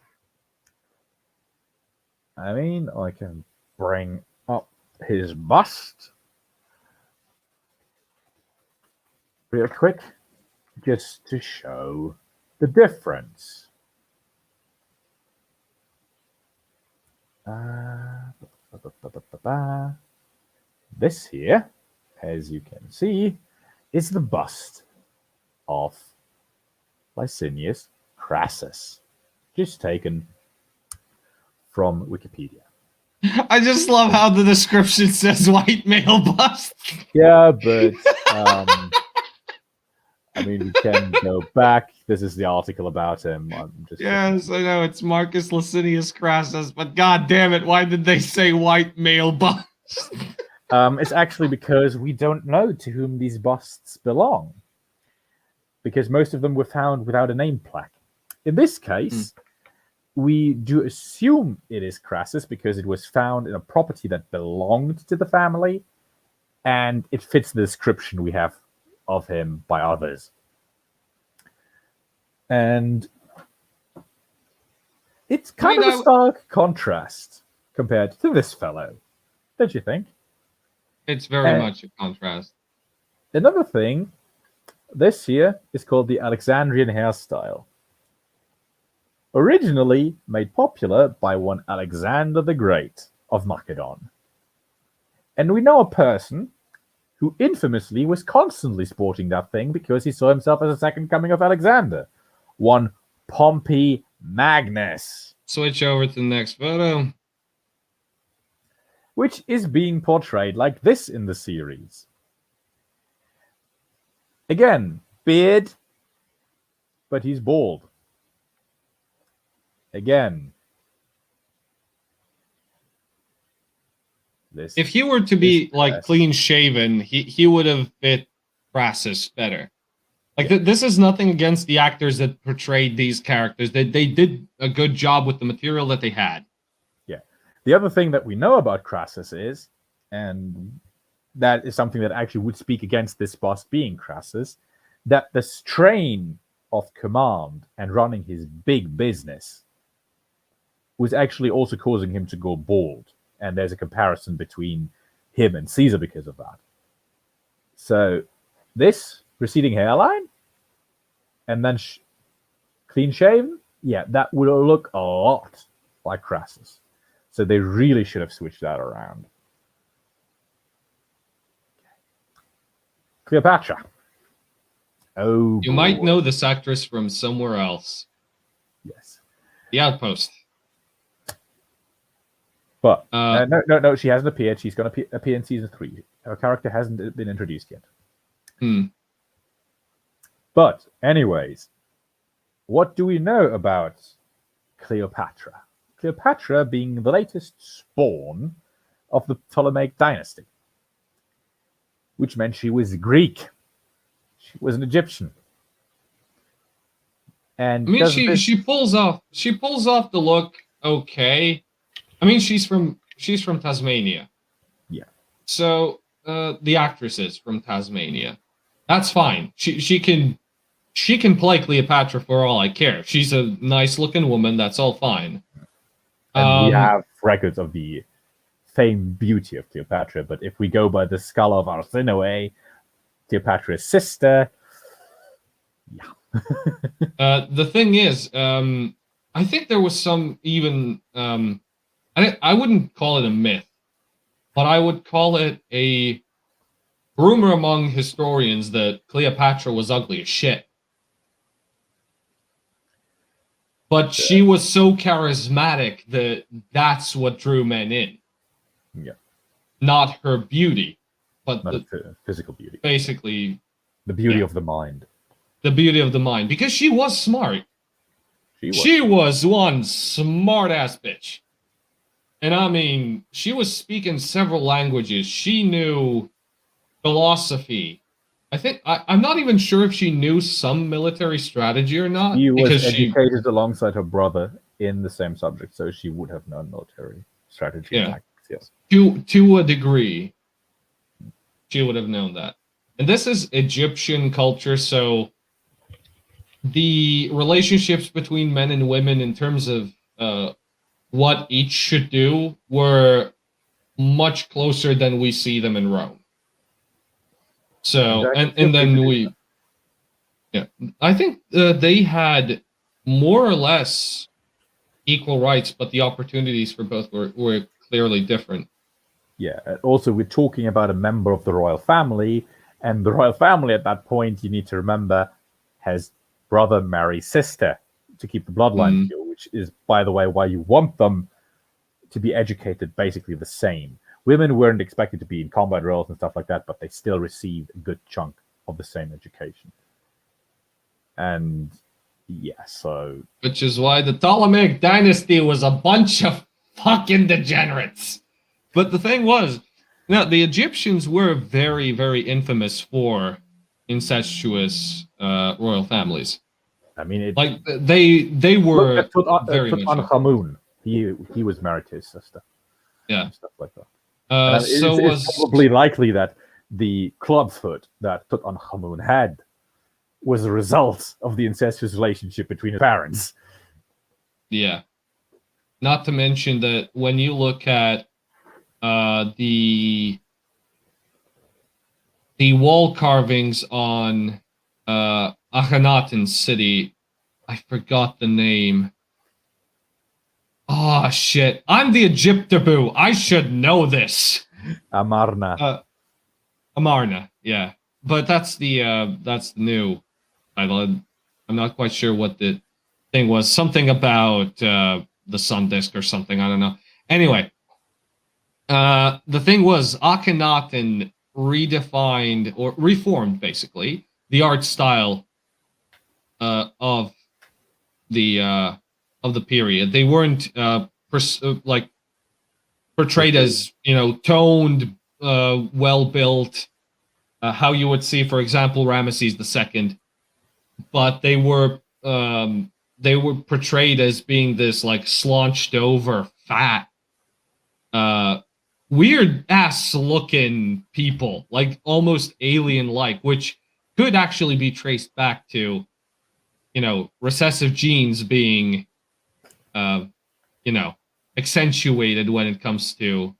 I mean, I can bring up his bust real quick just to show the difference. This here, as you can see, is the bust of Licinius Crassus, just taken from Wikipedia. I just love how the description says white male bust. Yeah, but I mean, we can go back. This is the article about him. Yes, I know it's Marcus Licinius Crassus, but god damn it, why did they say white male bust? It's actually because we don't know to whom these busts belong, because most of them were found without a name plaque. In this case, we do assume it is Crassus because it was found in a property that belonged to the family, and it fits the description we have of him by others. And it's kind of a stark contrast compared to this fellow, don't you think? It's very much a contrast. Another thing, this here is called the Alexandrian Hairstyle. Originally made popular by one Alexander the Great of Macedon. And we know a person who infamously was constantly sporting that thing because he saw himself as a second coming of Alexander. One Pompey Magnus. Switch over to the next photo. Which is being portrayed like this in the series. Again, beard, but he's bald. Again. If he were to be like clean shaven, he would have fit Crassus better. Like this is nothing against the actors that portrayed these characters. They did a good job with the material that they had. Yeah. The other thing that we know about Crassus is, and that is something that actually would speak against this boss being Crassus, that the strain of command and running his big business was actually also causing him to go bald. And there's a comparison between him and Caesar because of that. So this receding hairline and then clean shaven, yeah, that would look a lot like Crassus. So they really should have switched that around. Cleopatra. Oh, you might know this actress from somewhere else. Yes. The Outpost. But no, she hasn't appeared. She's going to appear in season 3. Her character hasn't been introduced yet. But anyways, what do we know about Cleopatra? Cleopatra being the latest spawn of the Ptolemaic dynasty, which meant she was Greek. She was an Egyptian. And I mean, she pulls off the look okay. I mean, she's from Tasmania. Yeah. So the actress is from Tasmania. That's fine. She can play Cleopatra for all I care. She's a nice looking woman. That's all fine. And we have records of the famed beauty of Cleopatra, but if we go by the skull of Arsinoe, Cleopatra's sister, the thing is, I think there was some even I wouldn't call it a myth, but I would call it a rumor among historians that Cleopatra was ugly as shit. But she was so charismatic that that's what drew men in. Yeah. Not her beauty, but not physical beauty. Basically, the beauty of the mind. The beauty of the mind, because she was smart. She was one smart ass bitch. And I mean, she was speaking several languages. She knew philosophy. I think I'm not even sure if she knew some military strategy or not. She was educated alongside her brother in the same subject, so she would have known military strategy. Yeah. Yes. To a degree, she would have known that. And this is Egyptian culture, so the relationships between men and women in terms of what each should do were much closer than we see them in Rome. So, and then I think they had more or less equal rights, but the opportunities for both were clearly different. Yeah, also we're talking about a member of the royal family, and the royal family at that point, you need to remember, has brother marry sister to keep the bloodline pure, which is, by the way, why you want them to be educated basically the same. Women weren't expected to be in combat roles and stuff like that, but they still received a good chunk of the same education. And yeah, so... Which is why the Ptolemaic dynasty was a bunch of fucking degenerates. But the thing was, now the Egyptians were very, very infamous for incestuous royal families. I mean, like they were very much. Tutankhamun. He was married to his sister. Yeah, stuff like that. It's probably likely that the clubfoot that Tutankhamun had was a result of the incestuous relationship between his parents. Yeah, not to mention that when you look at the wall carvings on Akhenaten's city, I forgot the name. Oh shit! I'm the Egyptaboo. I should know this. Amarna. Amarna, yeah, but that's the new title. I'm not quite sure what the thing was. Something about the sun disk or something. I don't know. Anyway, the thing was Akhenaten redefined or reformed basically the art style of the period. They weren't like portrayed as, you know, toned, well built, how you would see, for example, Ramesses II, but they were portrayed as being this like slaunched over, fat, weird ass looking people, like almost alien like, which could actually be traced back to, you know, recessive genes being you know, accentuated when it comes to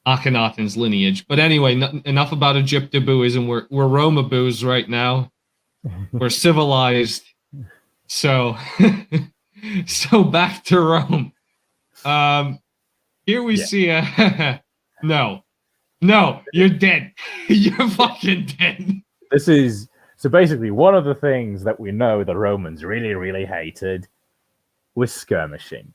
Akhenaten's lineage. But anyway, enough about Egyptabooism. We're Romaboos right now. We're civilized. So so back to Rome. Here we see a no, you're dead. You're fucking dead. This is so basically one of the things that we know the Romans really, really hated was skirmishing.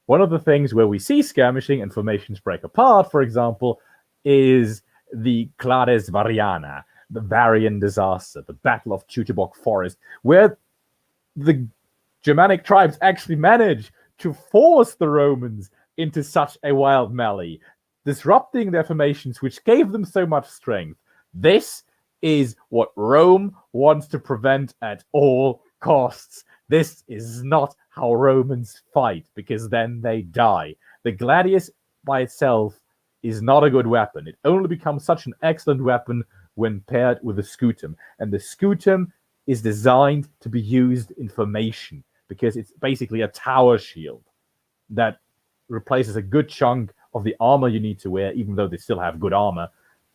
One of the things where we see skirmishing and formations break apart, for example, is the Clades Variana, the Varian disaster, the Battle of Teutoburg Forest, where the Germanic tribes actually managed to force the Romans into such a wild melee, disrupting their formations, which gave them so much strength. This is what Rome wants to prevent at all costs. This is not how Romans fight, because then they die. The gladius by itself is not a good weapon. It only becomes such an excellent weapon when paired with the scutum. And the scutum is designed to be used in formation because it's basically a tower shield that replaces a good chunk of the armor you need to wear, even though they still have good armor.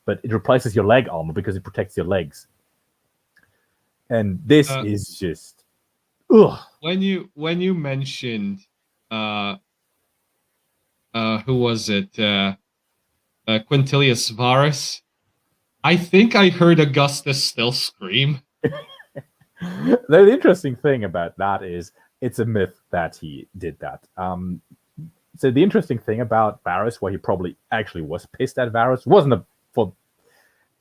But it replaces your leg armor because it protects your legs. And this is just... Ugh. When you mentioned... who was it? Quintilius Varus. I think I heard Augustus still scream. The interesting thing about that is it's a myth that he did that. So the interesting thing about Varus, why he probably actually was pissed at Varus, wasn't for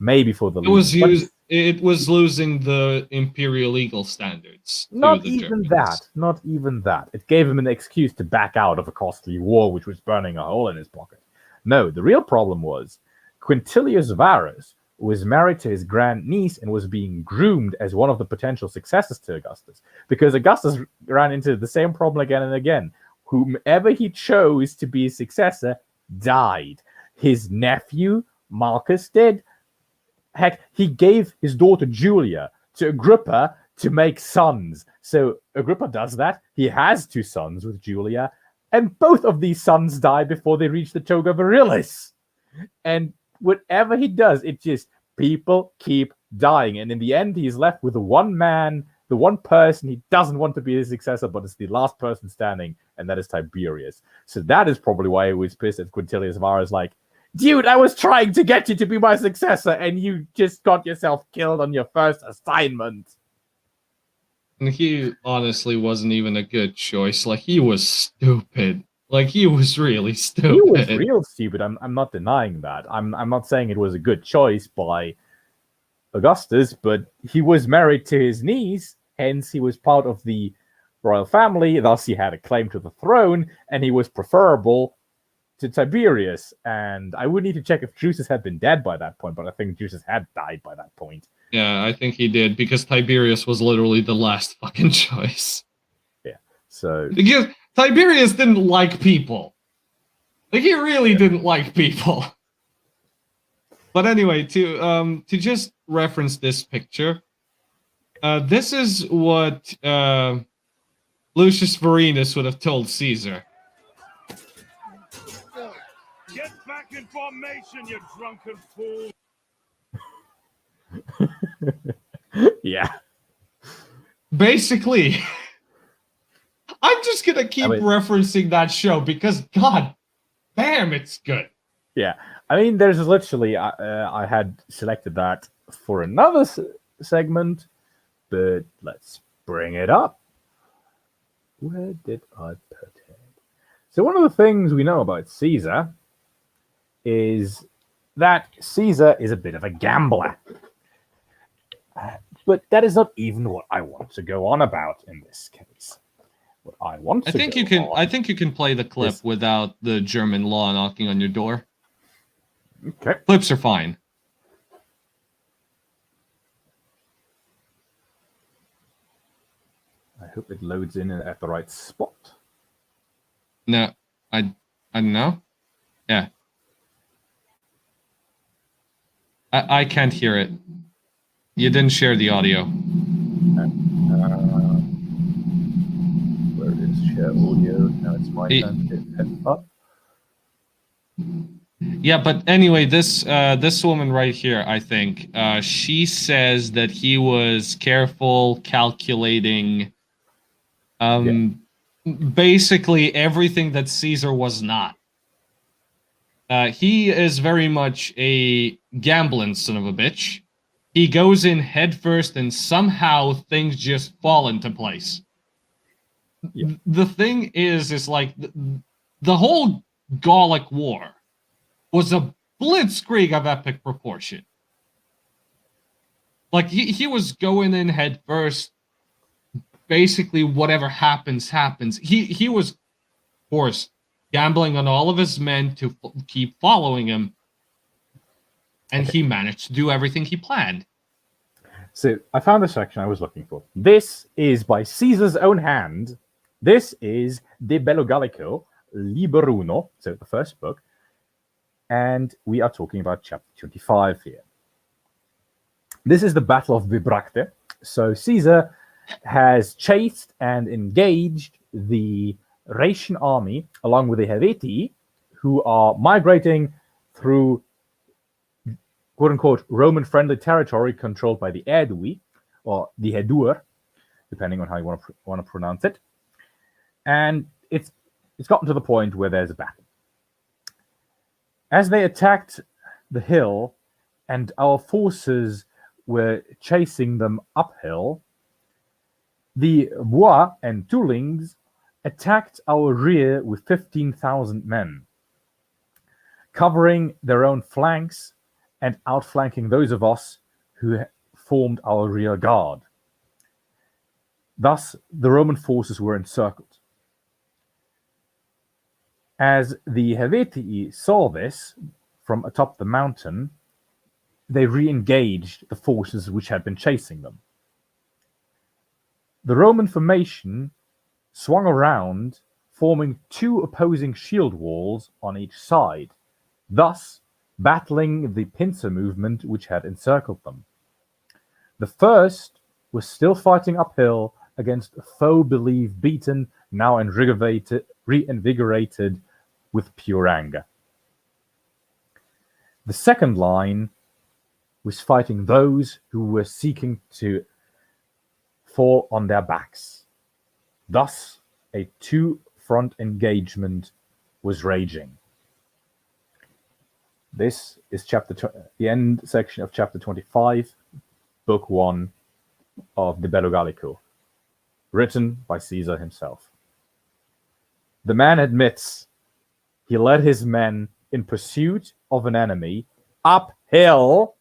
the it was losing the imperial legal standards. Not even that. It gave him an excuse to back out of a costly war which was burning a hole in his pocket. No, the real problem was Quintilius Varus was married to his grandniece and was being groomed as one of the potential successors to Augustus, because Augustus ran into the same problem again and again. Whomever he chose to be his successor died. His nephew, Marcus, did. Heck, he gave his daughter Julia to Agrippa to make sons. So Agrippa does that. He has 2 sons with Julia, and both of these sons die before they reach the toga virilis. And whatever he does, it just, people keep dying. And in the end, he's left with the one person he doesn't want to be his successor, but it's the last person standing, and that is Tiberius. So that is probably why he was pissed at Quintilius Varus, like, dude, I was trying to get you to be my successor, and you just got yourself killed on your first assignment. And he honestly wasn't even a good choice. Like, he was stupid. Like, he was really stupid. He was real stupid. I'm not denying that. I'm not saying it was a good choice by Augustus, but he was married to his niece, hence he was part of the royal family, thus he had a claim to the throne, and he was preferable to Tiberius. And I would need to check if Drusus had been dead by that point, but I think Drusus had died by that point. Yeah, I think he did, because Tiberius was literally the last fucking choice. Yeah, so... Because Tiberius didn't like people. Like, he really didn't like people. But anyway, to just reference this picture, this is what Lucius Vorenus would have told Caesar. Get back in formation, you drunken fool! Yeah. Basically, I'm just gonna keep referencing that show because, god damn, it's good. Yeah, I mean, there's literally, I had selected that for another segment, but let's bring it up. Where did I put it? So one of the things we know about Caesar is that Caesar is a bit of a gambler. But that is not even what I want to go on about in this case. What I want to I think you can play the clip without the German law knocking on your door. Okay. Clips are fine. I hope it loads in at the right spot. No, I don't know. Yeah. I can't hear it. You didn't share the audio. Where is share audio? Now it's my turn to hit up. Yeah, but anyway, this woman right here, I think, she says that he was careful, calculating, basically everything that Caesar was not. He is very much a gambling son of a bitch. He goes in headfirst and somehow things just fall into place. Yeah. The thing is like the whole Gallic War was a blitzkrieg of epic proportion. Like, he was going in head first. Basically, whatever happens, happens. He was, of course, gambling on all of his men to keep following him. And he managed to do everything he planned. So, I found the section I was looking for. This is by Caesar's own hand. This is De Bello Gallico, Liber Uno, so the first book, and we are talking about chapter 25 here. This is the Battle of Bibracte. So Caesar has chased and engaged the Rhaetian army along with the Helvetii, who are migrating through quote-unquote Roman-friendly territory controlled by the Aedui, or the Hedur, depending on how you want to pronounce it. And it's gotten to the point where there's a battle. As they attacked the hill and our forces were chasing them uphill, the Bois and Tulings attacked our rear with 15,000 men, covering their own flanks and outflanking those of us who formed our rear guard. Thus, the Roman forces were encircled. As the Helvetii saw this from atop the mountain, they re-engaged the forces which had been chasing them. The Roman formation swung around, forming two opposing shield walls on each side, thus battling the pincer movement which had encircled them. The first was still fighting uphill against a foe believed beaten, now reinvigorated with pure anger. The second line was fighting those who were seeking to fall on their backs. Thus, a two-front engagement was raging. This is the end section of chapter 25, book 1 of the Bello Gallico, written by Caesar himself. The man admits he led his men in pursuit of an enemy uphill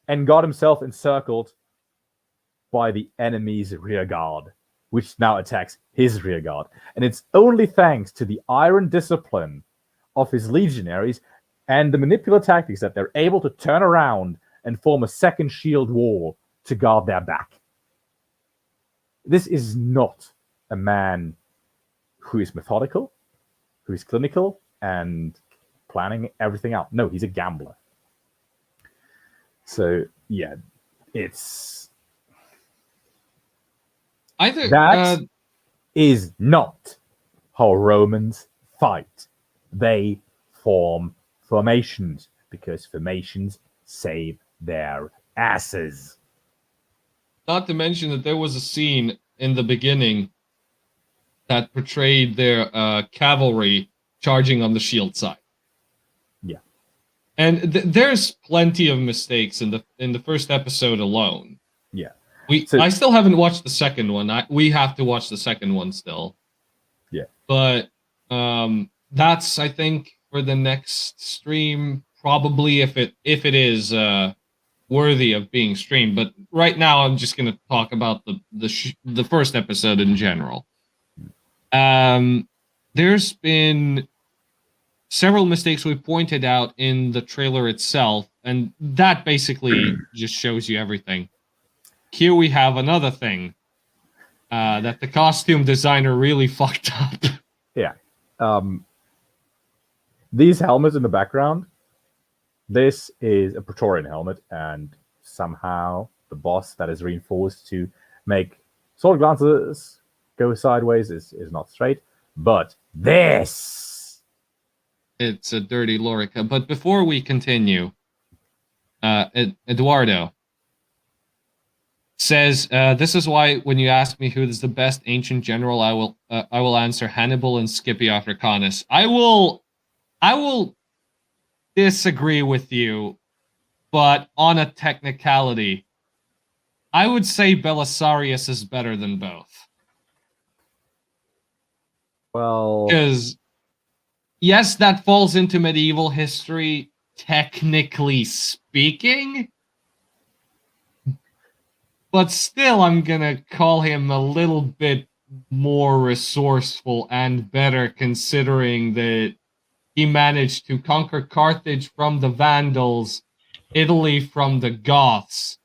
and got himself encircled by the enemy's rear guard, which now attacks his rear guard. And it's only thanks to the iron discipline of his legionaries and the manipulative tactics that they're able to turn around and form a second shield wall to guard their back. This is not a man who is methodical, who is clinical and planning everything out. No, he's a gambler. So, yeah, it's... That is not how Romans fight. They form formations, because formations save their asses. Not to mention that there was a scene in the beginning that portrayed their cavalry charging on the shield side. Yeah, and there's plenty of mistakes in the first episode alone. Yeah, I still haven't watched the second one. We have to watch the second one still. Yeah, but that's, I think, for the next stream, probably, if it is worthy of being streamed. But right now, I'm just going to talk about the first episode in general. There's been several mistakes we pointed out in the trailer itself, and that basically just shows you everything. Here we have another thing that the costume designer really fucked up. Yeah. These helmets in the background, this is a Praetorian helmet, and somehow the boss that is reinforced to make sword glances go sideways is not straight. But this... It's a dirty Lorica. But before we continue, Eduardo says, this is why when you ask me who is the best ancient general, I will answer Hannibal and Scipio Africanus. I will disagree with you, but on a technicality, I would say Belisarius is better than both. Well, because yes, that falls into medieval history, technically speaking. But still, I'm gonna call him a little bit more resourceful and better, considering that he managed to conquer Carthage from the Vandals, Italy from the Goths,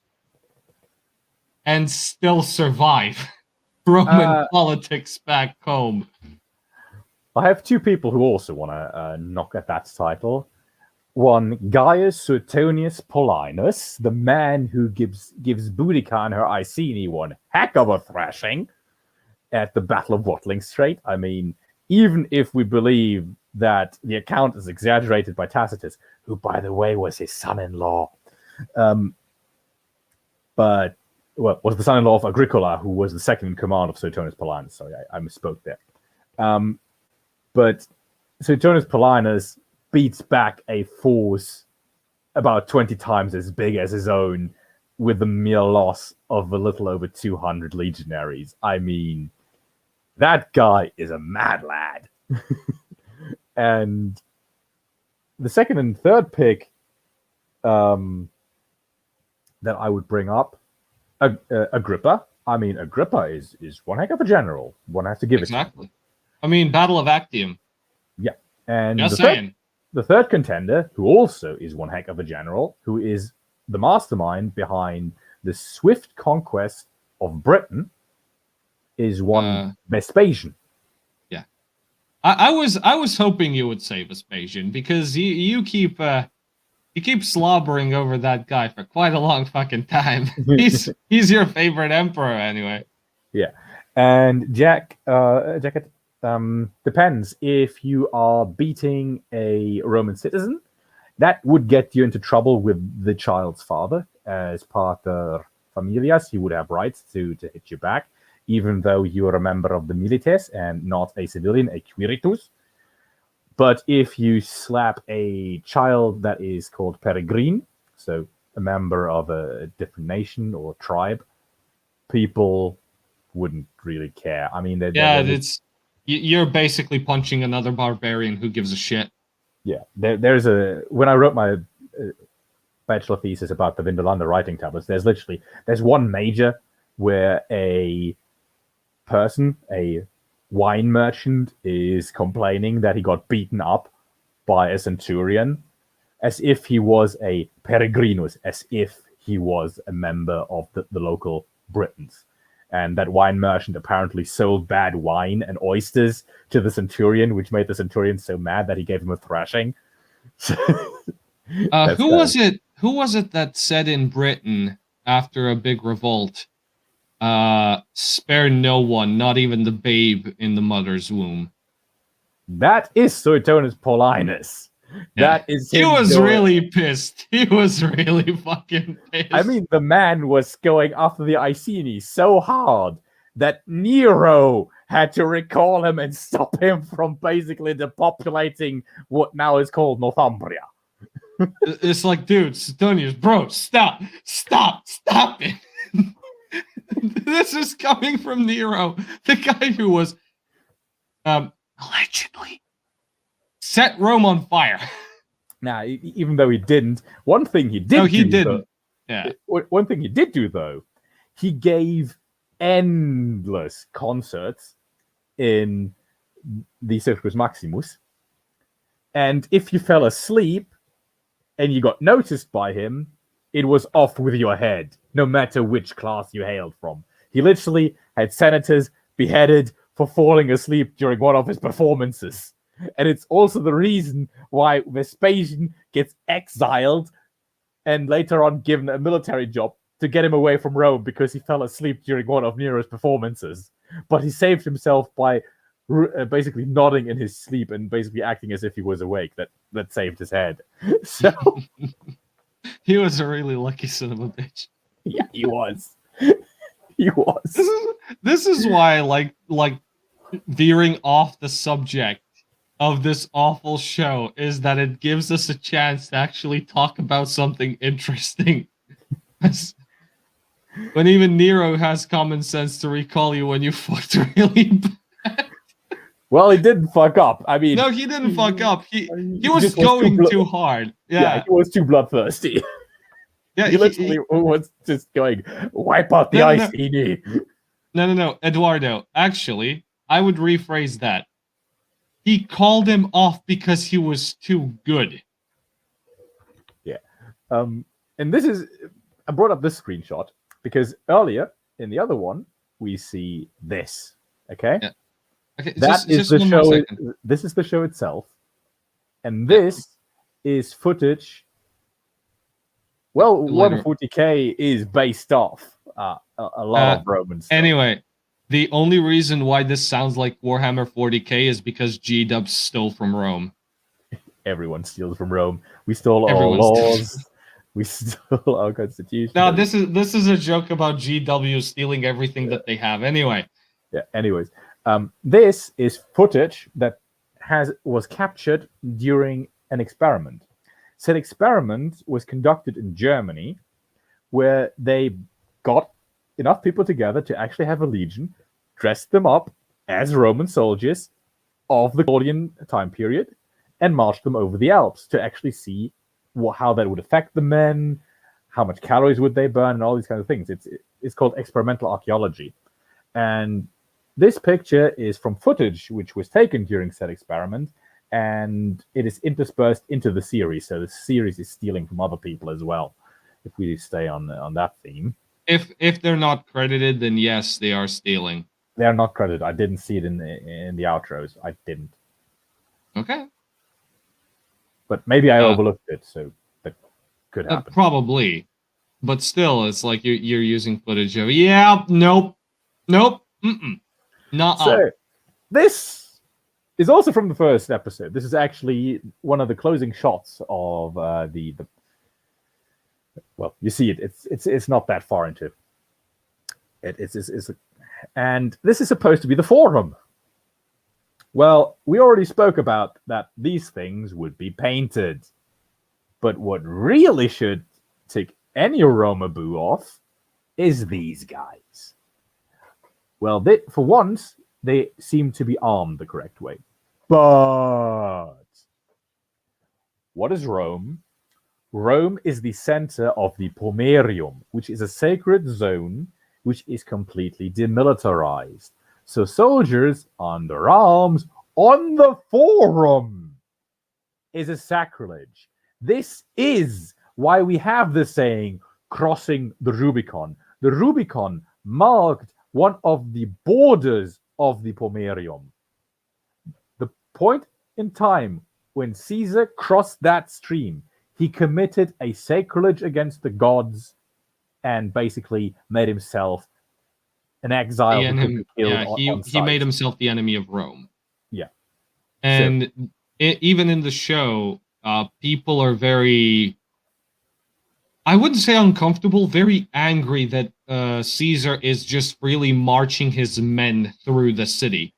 and still survive Roman politics back home. I have two people who also want to knock at that title. One, Gaius Suetonius Paulinus, the man who gives Boudica and her Iceni one heck of a thrashing at the Battle of Watling Strait. I mean, even if we believe that the account is exaggerated by Tacitus, who, by the way, was his son-in-law, but was the son-in-law of Agricola, who was the second in command of Suetonius Paulinus. Sorry, I misspoke there. But Suetonius Paulinus beats back a force about 20 times as big as his own with the mere loss of a little over 200 legionaries. I mean, that guy is a mad lad. And the second and third pick that I would bring up, Agrippa. I mean, Agrippa is one heck of a general. One has to give it to him. Exactly. I mean, Battle of Actium. Yeah. And Just saying. The third contender, who also is one heck of a general, who is the mastermind behind the swift conquest of Britain, is one Vespasian. Yeah. I was hoping you would say Vespasian, because you keep slobbering over that guy for quite a long fucking time. He's your favorite emperor anyway. Yeah. And Jacket, depends. If you are beating a Roman citizen, that would get you into trouble with the child's father. As pater familias, he would have rights to hit you back, even though you are a member of the milites and not a civilian, a quiritus. But if you slap a child that is called peregrine, so a member of a different nation or tribe, people wouldn't really care. I mean, you're basically punching another barbarian who gives a shit. Yeah, when I wrote my bachelor thesis about the Vindolanda writing tablets, there's one major where a person, a wine merchant, is complaining that he got beaten up by a centurion, as if he was a peregrinus, as if he was a member of the local Britons. And that wine merchant apparently sold bad wine and oysters to the centurion, which made the centurion so mad that he gave him a thrashing. Who was it that said in Britain after a big revolt, spare no one, not even the babe in the mother's womb? That is Suetonius Paulinus. Yeah. That is He was really pissed. He was really fucking pissed. I mean, the man was going after the Iceni so hard that Nero had to recall him and stop him from basically depopulating what now is called Northumbria. It's like, dude, Suetonius, bro, stop it. This is coming from Nero, the guy who was allegedly set Rome on fire. Now, even though he didn't, one thing he did. No, he do, didn't. Though, Yeah. One thing he did do, though, he gave endless concerts in the Circus Maximus, and if you fell asleep and you got noticed by him, it was off with your head, no matter which class you hailed from. He literally had senators beheaded for falling asleep during one of his performances. And it's also the reason why Vespasian gets exiled and later on given a military job to get him away from Rome because he fell asleep during one of Nero's performances. But he saved himself by basically nodding in his sleep and basically acting as if he was awake. That saved his head. So he was a really lucky son of a bitch. Yeah, he was. He was. This is why, like veering off the subject of this awful show is that it gives us a chance to actually talk about something interesting. When even Nero has common sense to recall you when you fucked really bad. Well, he didn't fuck up. I mean, no, he didn't fuck up. He was going too hard. Yeah, he was too bloodthirsty. Yeah, he literally was just going, wipe out the Iceni. No, Eduardo. Actually, I would rephrase that. He called him off because he was too good. Yeah. And this is... I brought up this screenshot because earlier, in the other one, we see this. Okay? Yeah. Okay, That is just the one more show. second. This is the show itself, and this is footage. Well, Later. 140k is based off a lot of Roman stuff. Anyway, the only reason why this sounds like Warhammer 40k is because G-Dub stole from Rome. Everyone steals from Rome. We stole our Everyone laws. steals. We stole our constitution. No, this is a joke about GW stealing everything that they have. Anyway. Yeah. Anyways, this is footage that was captured during an experiment. Said experiment was conducted in Germany, where they got enough people together to actually have a legion, dressed them up as Roman soldiers of the Claudian time period, and marched them over the Alps to actually see how that would affect the men, how much calories would they burn, and all these kinds of things. It's called experimental archaeology. And this picture is from footage which was taken during said experiment, and it is interspersed into the series. So the series is stealing from other people as well, if we stay on that theme. If they're not credited, then yes, they are stealing. They are not credited. I didn't see it in the outros. I didn't. Okay. But maybe I overlooked it, so that could happen. Probably. But still, it's like you're using footage of nope, not so. This is also from the first episode. This is actually one of the closing shots of the. Well, you see it. It's not that far into it. And this is supposed to be the forum. Well, we already spoke about that these things would be painted. But what really should tick any Roma boo off is these guys. Well, for once, they seem to be armed the correct way. But what is Rome? Rome is the center of the Pomerium, which is a sacred zone which is completely demilitarized. So soldiers under arms on the forum is a sacrilege. This is why we have the saying, crossing the Rubicon. The Rubicon marked one of the borders of the Pomerium. The point in time when Caesar crossed that stream, he committed a sacrilege against the gods and basically made himself an exile who could be killed he made himself the enemy of Rome. Yeah. And even in the show, people are very, I wouldn't say uncomfortable, very angry that Caesar is just really marching his men through the city.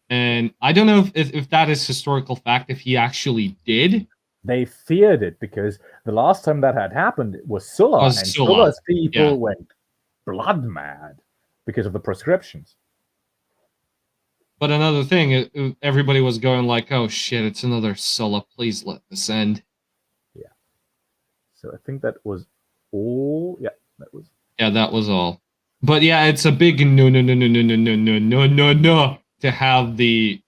And I don't know if that is historical fact, if he actually did. They feared it because the last time that had happened was Sulla, and Sulla's people went blood mad because of the proscriptions. But another thing, everybody was going like, "Oh shit, it's another Sulla. Please let this end." Yeah. So I think that was all. Yeah, that was. Yeah, that was all. But yeah, it's a big no to have the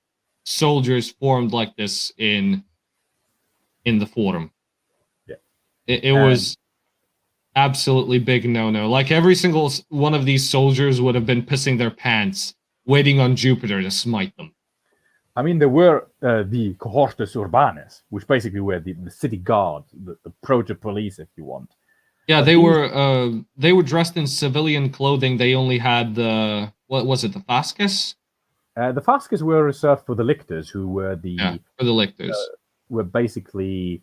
soldiers formed like this in the forum. Yeah. It was absolutely big no. Like every single one of these soldiers would have been pissing their pants, waiting on Jupiter to smite them. I mean, there were the cohortes urbanes, which basically were the city guard, the proto-police, if you want. Yeah, they were dressed in civilian clothing. They only had the, what was it, the fasces? The fasces were reserved for the lictors, who were for the lictors. Were basically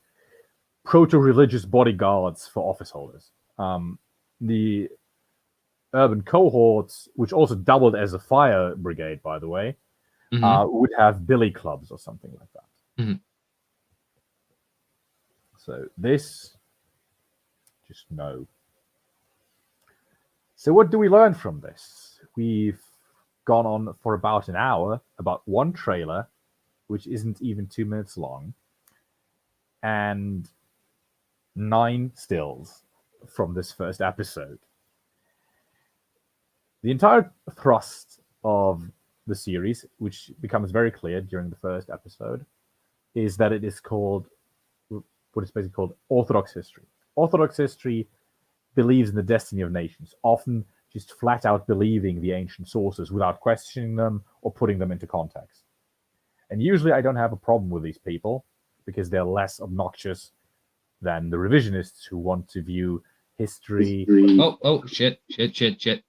proto-religious bodyguards for office holders. The urban cohorts, which also doubled as a fire brigade, by the way, would have billy clubs or something like that. Mm-hmm. So this, just no. So what do we learn from this? We've gone on for about an hour about one trailer, which isn't even 2 minutes long, and 9 stills from this first episode. The entire thrust of the series, which becomes very clear during the first episode, is that it is called, what is basically called Orthodox history. Orthodox history believes in the destiny of nations. Often just flat out believing the ancient sources without questioning them or putting them into context. And usually I don't have a problem with these people because they're less obnoxious than the revisionists who want to view history. Oh, shit.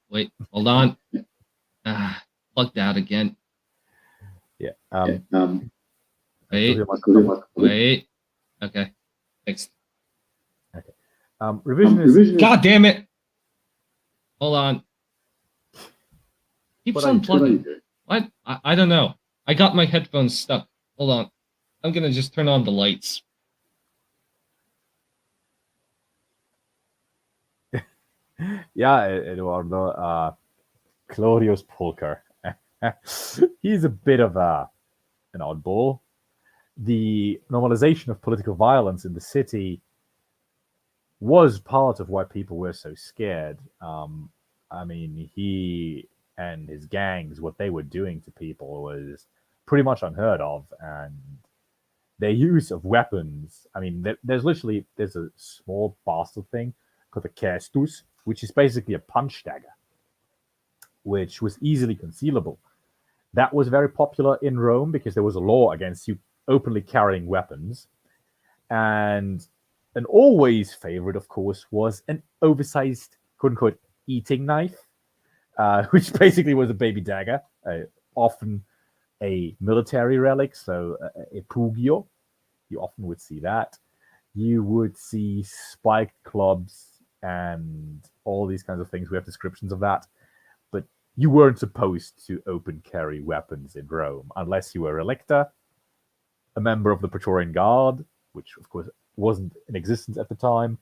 Wait, hold on. Plugged out again. Yeah. Wait. Okay. Fixed. Okay. Revisionists. God damn it! Hold on. Keeps What are on you plugging. What? I don't know. I got my headphones stuck. Hold on. I'm gonna just turn on the lights. Yeah, Eduardo. Claudius Pulcher. He's a bit of an oddball. The normalization of political violence in the city was part of why people were so scared. I mean, he and his gangs, what they were doing to people was pretty much unheard of, and their use of weapons. I mean, there's a small bastard thing called the Crassus, which is basically a punch dagger, which was easily concealable. That was very popular in Rome because there was a law against you openly carrying weapons. And an always favorite, of course, was an oversized, quote-unquote, eating knife, which basically was a baby dagger, often a military relic, so a pugio. You often would see that. You would see spiked clubs and all these kinds of things. We have descriptions of that. But you weren't supposed to open carry weapons in Rome unless you were a lictor, a member of the Praetorian Guard, which of course wasn't in existence at the time,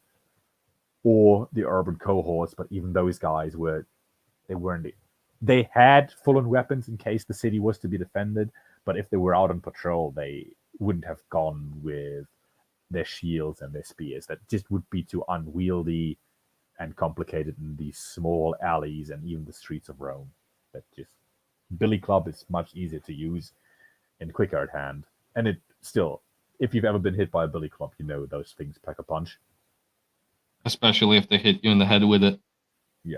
or the urban cohorts. But even those guys they had full-on weapons in case the city was to be defended, but if they were out on patrol, they wouldn't have gone with their shields and their spears. That just would be too unwieldy and complicated in these small alleys and even the streets of Rome. That just billy club is much easier to use and quicker at hand. And it still, if you've ever been hit by a billy club, you know those things pack a punch. Especially if they hit you in the head with it. Yeah.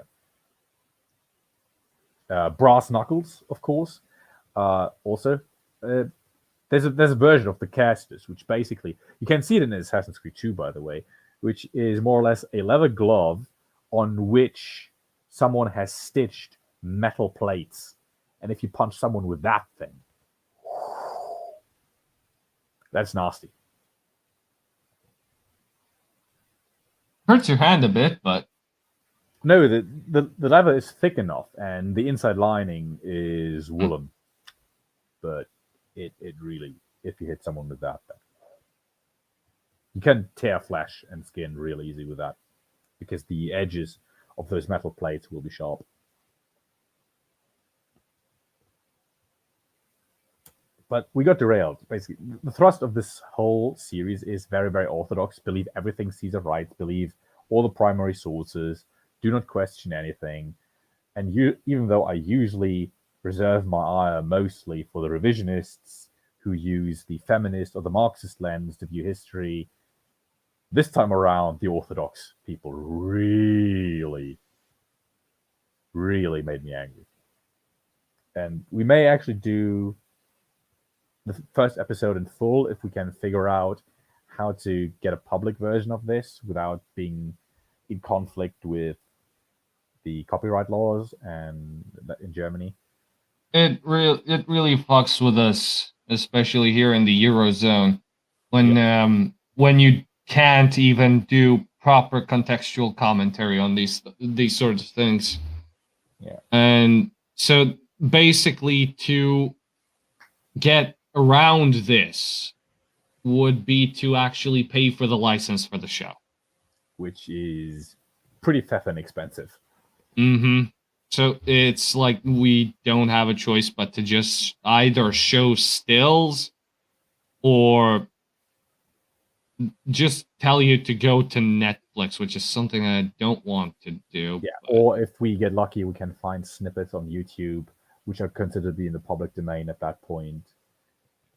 Brass knuckles, of course. Also, there's a version of the Crassus, which basically, you can see it in Assassin's Creed 2, by the way, which is more or less a leather glove on which someone has stitched metal plates. And if you punch someone with that thing, that's nasty. Hurts your hand a bit, but no, the leather is thick enough, and the inside lining is woolen. But it really, if you hit someone with that, you can tear flesh and skin real easy with that, because the edges of those metal plates will be sharp. But we got derailed. Basically, the thrust of this whole series is very, very orthodox. Believe everything Caesar writes. Believe all the primary sources. Do not question anything. And even though I usually reserve my ire mostly for the revisionists who use the feminist or the Marxist lens to view history, this time around, the orthodox people really, really made me angry. And we may actually do the first episode in full if we can figure out how to get a public version of this without being in conflict with the copyright laws and in Germany. it really fucks with us, especially here in the Eurozone, when you can't even do proper contextual commentary on these sorts of things. Yeah. And so basically to get around this would be to actually pay for the license for the show, which is pretty feffin' expensive. Mm-hmm. So it's like we don't have a choice but to just either show stills or just tell you to go to Netflix, which is something I don't want to do. Yeah, or if we get lucky, we can find snippets on YouTube, which are considered to be in the public domain at that point.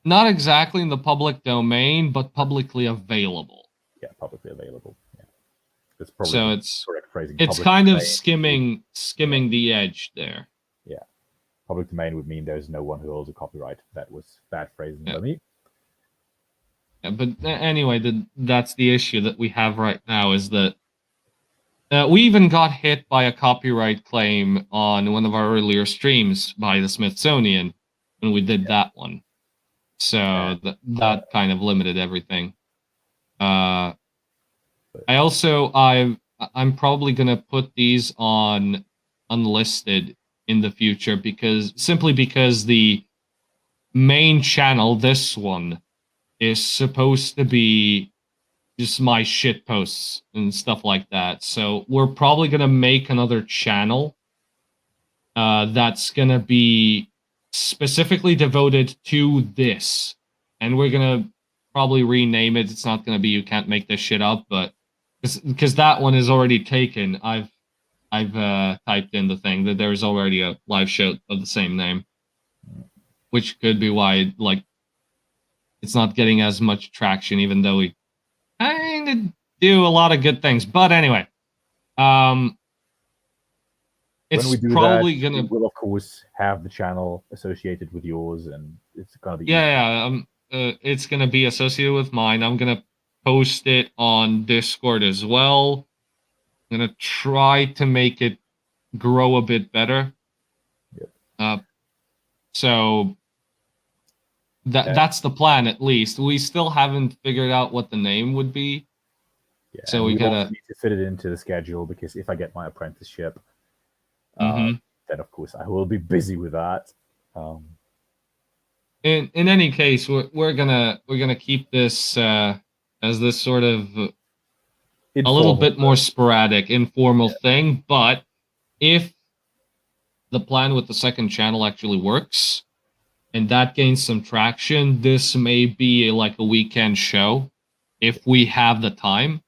Not exactly in the public domain, but publicly available. Yeah, publicly available. Yeah. That's probably So the correct phrasing. it's Public kind of domain. skimming the edge there. Yeah. Public domain would mean there's no one who holds a copyright. That was bad phrasing by me. Yeah, but anyway, that's the issue that we have right now is that we even got hit by a copyright claim on one of our earlier streams by the Smithsonian when we did that one. So that kind of limited everything. I'm probably gonna put these on unlisted in the future because the main channel, this one, is supposed to be just my shit posts and stuff like that. So we're probably gonna make another channel that's gonna be specifically devoted to this, and we're gonna probably rename it. It's not gonna be You Can't Make This Shit Up, but because that one is already taken. I've typed in the thing that there's already a live show of the same name, which could be why it's not getting as much traction, even though we kind of do a lot of good things. But anyway, it's when we do probably that, gonna. we'll of course have the channel associated with yours, and it's gonna be it's gonna be associated with mine. I'm gonna post it on Discord as well. I'm gonna try to make it grow a bit better. So that's the plan, at least. We still haven't figured out what the name would be. Yeah, so we gotta need to fit it into the schedule, because if I get my apprenticeship, then of course I will be busy with that. In any case, we're gonna keep this as this sort of a little bit more sporadic, informal thing. But if the plan with the second channel actually works, and that gains some traction, this may be like a weekend show if we have the time.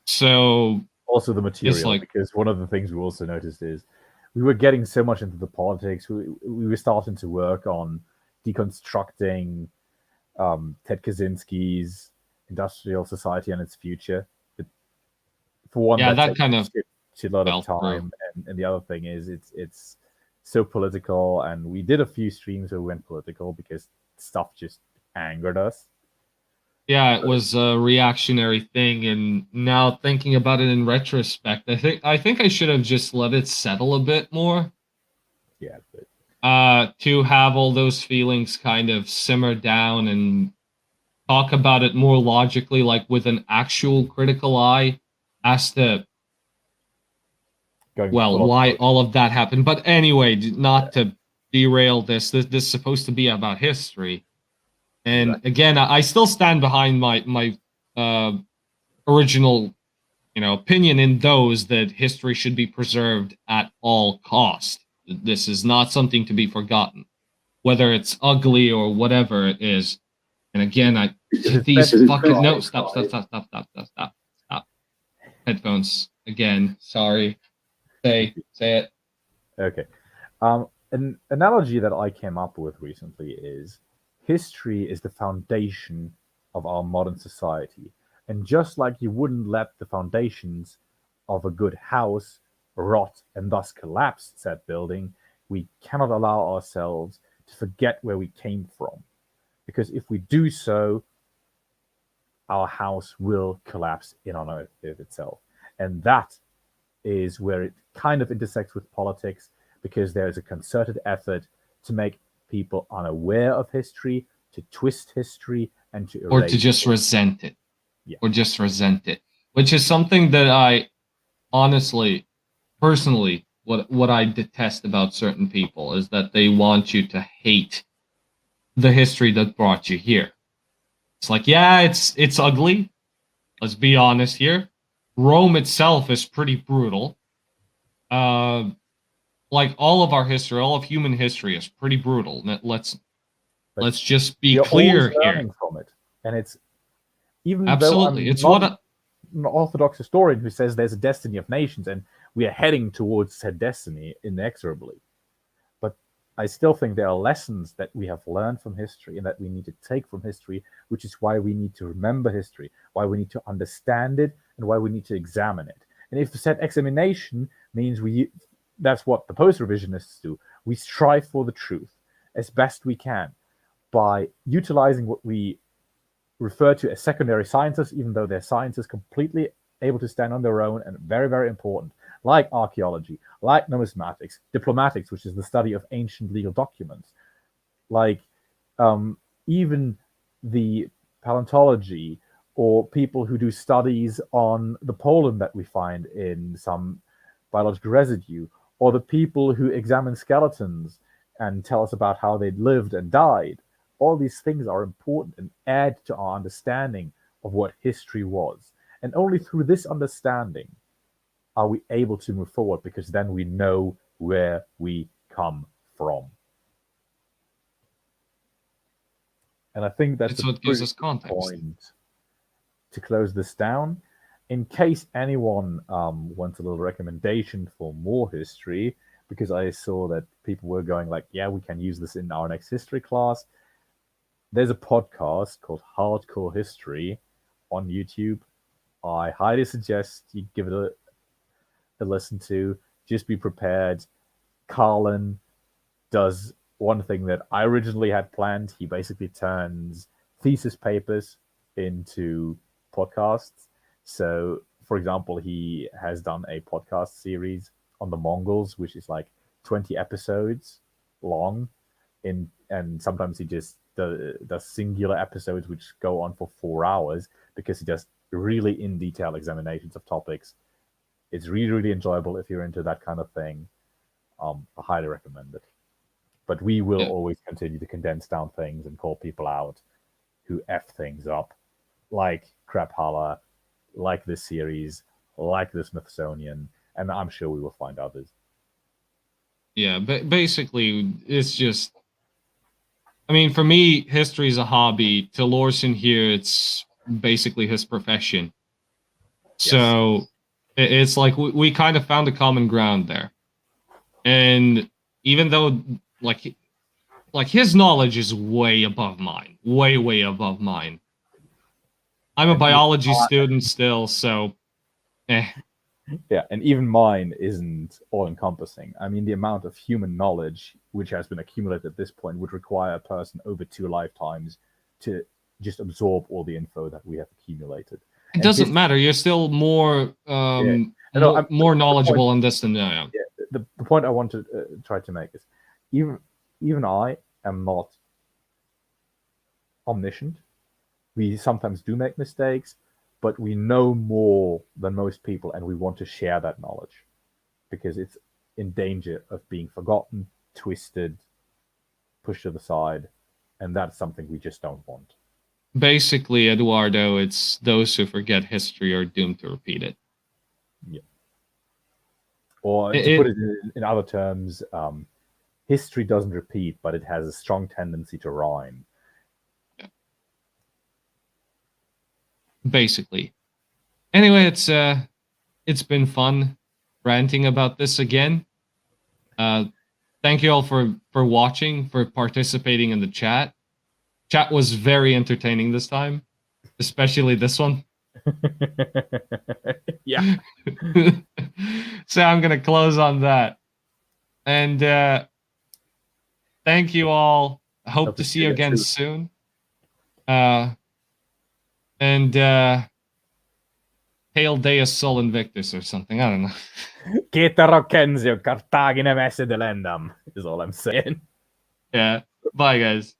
So also the material, because one of the things we also noticed is we were getting so much into the politics. We were starting to work on deconstructing Ted Kaczynski's Industrial Society and its future. But for one, that kind of a lot of time, and the other thing is it's so political, and we did a few streams where we went political because stuff just angered us. Yeah, it was a reactionary thing, and now thinking about it in retrospect, I think I should have just let it settle a bit more. Yeah. To have all those feelings kind of simmer down and talk about it more logically, like with an actual critical eye, as to why all of that happened. But anyway, not to derail this. This is supposed to be about history. And again, I still stand behind my original, opinion in those that history should be preserved at all cost. This is not something to be forgotten, whether it's ugly or whatever it is. And again, these fucking no, stop. Headphones again. Sorry. Say it. Okay. An analogy that I came up with recently is history is the foundation of our modern society. And just like you wouldn't let the foundations of a good house rot and thus collapse said building, we cannot allow ourselves to forget where we came from. Because if we do so, our house will collapse in on Earth itself. And that is where it kind of intersects with politics, because there is a concerted effort to make people unaware of history, to twist history, and to erase or to just resent it. Or just resent it, which is something that I honestly, personally, what I detest about certain people is that they want you to hate the history that brought you here. It's like, yeah, it's ugly. Let's be honest here. Rome itself is pretty brutal. Like all of our history, all of human history is pretty brutal. Let's just be clear here. From it, and it's even absolutely. Though I'm not an Orthodox historian who says there's a destiny of nations and we are heading towards said destiny inexorably, but I still think there are lessons that we have learned from history and that we need to take from history, which is why we need to remember history, why we need to understand it, and why we need to examine it. And if said examination means that's what the post-revisionists do. We strive for the truth as best we can by utilizing what we refer to as secondary sciences, even though they're sciences completely able to stand on their own and very, very important, like archaeology, like numismatics, diplomatics, which is the study of ancient legal documents, like even the paleontology, or people who do studies on the pollen that we find in some biological residue, or the people who examine skeletons and tell us about how they lived and died. All these things are important and add to our understanding of what history was. And only through this understanding are we able to move forward, because then we know where we come from. And I think that's what gives us context. Point to close this down. In case anyone wants a little recommendation for more history, because I saw that people were going like, yeah, we can use this in our next history class. There's a podcast called Hardcore History on YouTube. I highly suggest you give it a listen to. Just be prepared. Carlin does one thing that I originally had planned. He basically turns thesis papers into podcasts. So, for example, he has done a podcast series on the Mongols, which is like 20 episodes long. And sometimes he just does singular episodes which go on for 4 hours, because he does really in-detail examinations of topics. It's really, really enjoyable if you're into that kind of thing. I highly recommend it. But we will always continue to condense down things and call people out who F things up, like Craphala, like this series, like the Smithsonian, and I'm sure we will find others. Yeah, but basically, it's just... I mean, for me, history is a hobby. To Lorson here, it's basically his profession. Yes. So it's like we kind of found a common ground there. And even though, like his knowledge is way above mine, way above mine. I'm a biology student still, so Yeah, and even mine isn't all-encompassing. I mean, the amount of human knowledge which has been accumulated at this point would require a person over 2 lifetimes to just absorb all the info that we have accumulated. It doesn't matter. You're still more more knowledgeable on this than I am. Yeah, the point I want to try to make is even I am not omniscient. We sometimes do make mistakes, but we know more than most people, and we want to share that knowledge because it's in danger of being forgotten, twisted, pushed to the side, and that's something we just don't want. Basically, Eduardo, it's those who forget history are doomed to repeat it. Yeah. Or to put it in other terms, history doesn't repeat, but it has a strong tendency to rhyme. Basically. Anyway, it's been fun ranting about this again. Thank you all for watching, for participating in the chat. Chat was very entertaining this time, especially this one. Yeah. So I'm gonna close on that. And thank you all. I hope to see you again soon. And Hail Deus Sol Invictus or something. I don't know. Cetera Censeo Carthaginem esse delendam is all I'm saying. Yeah. Bye, guys.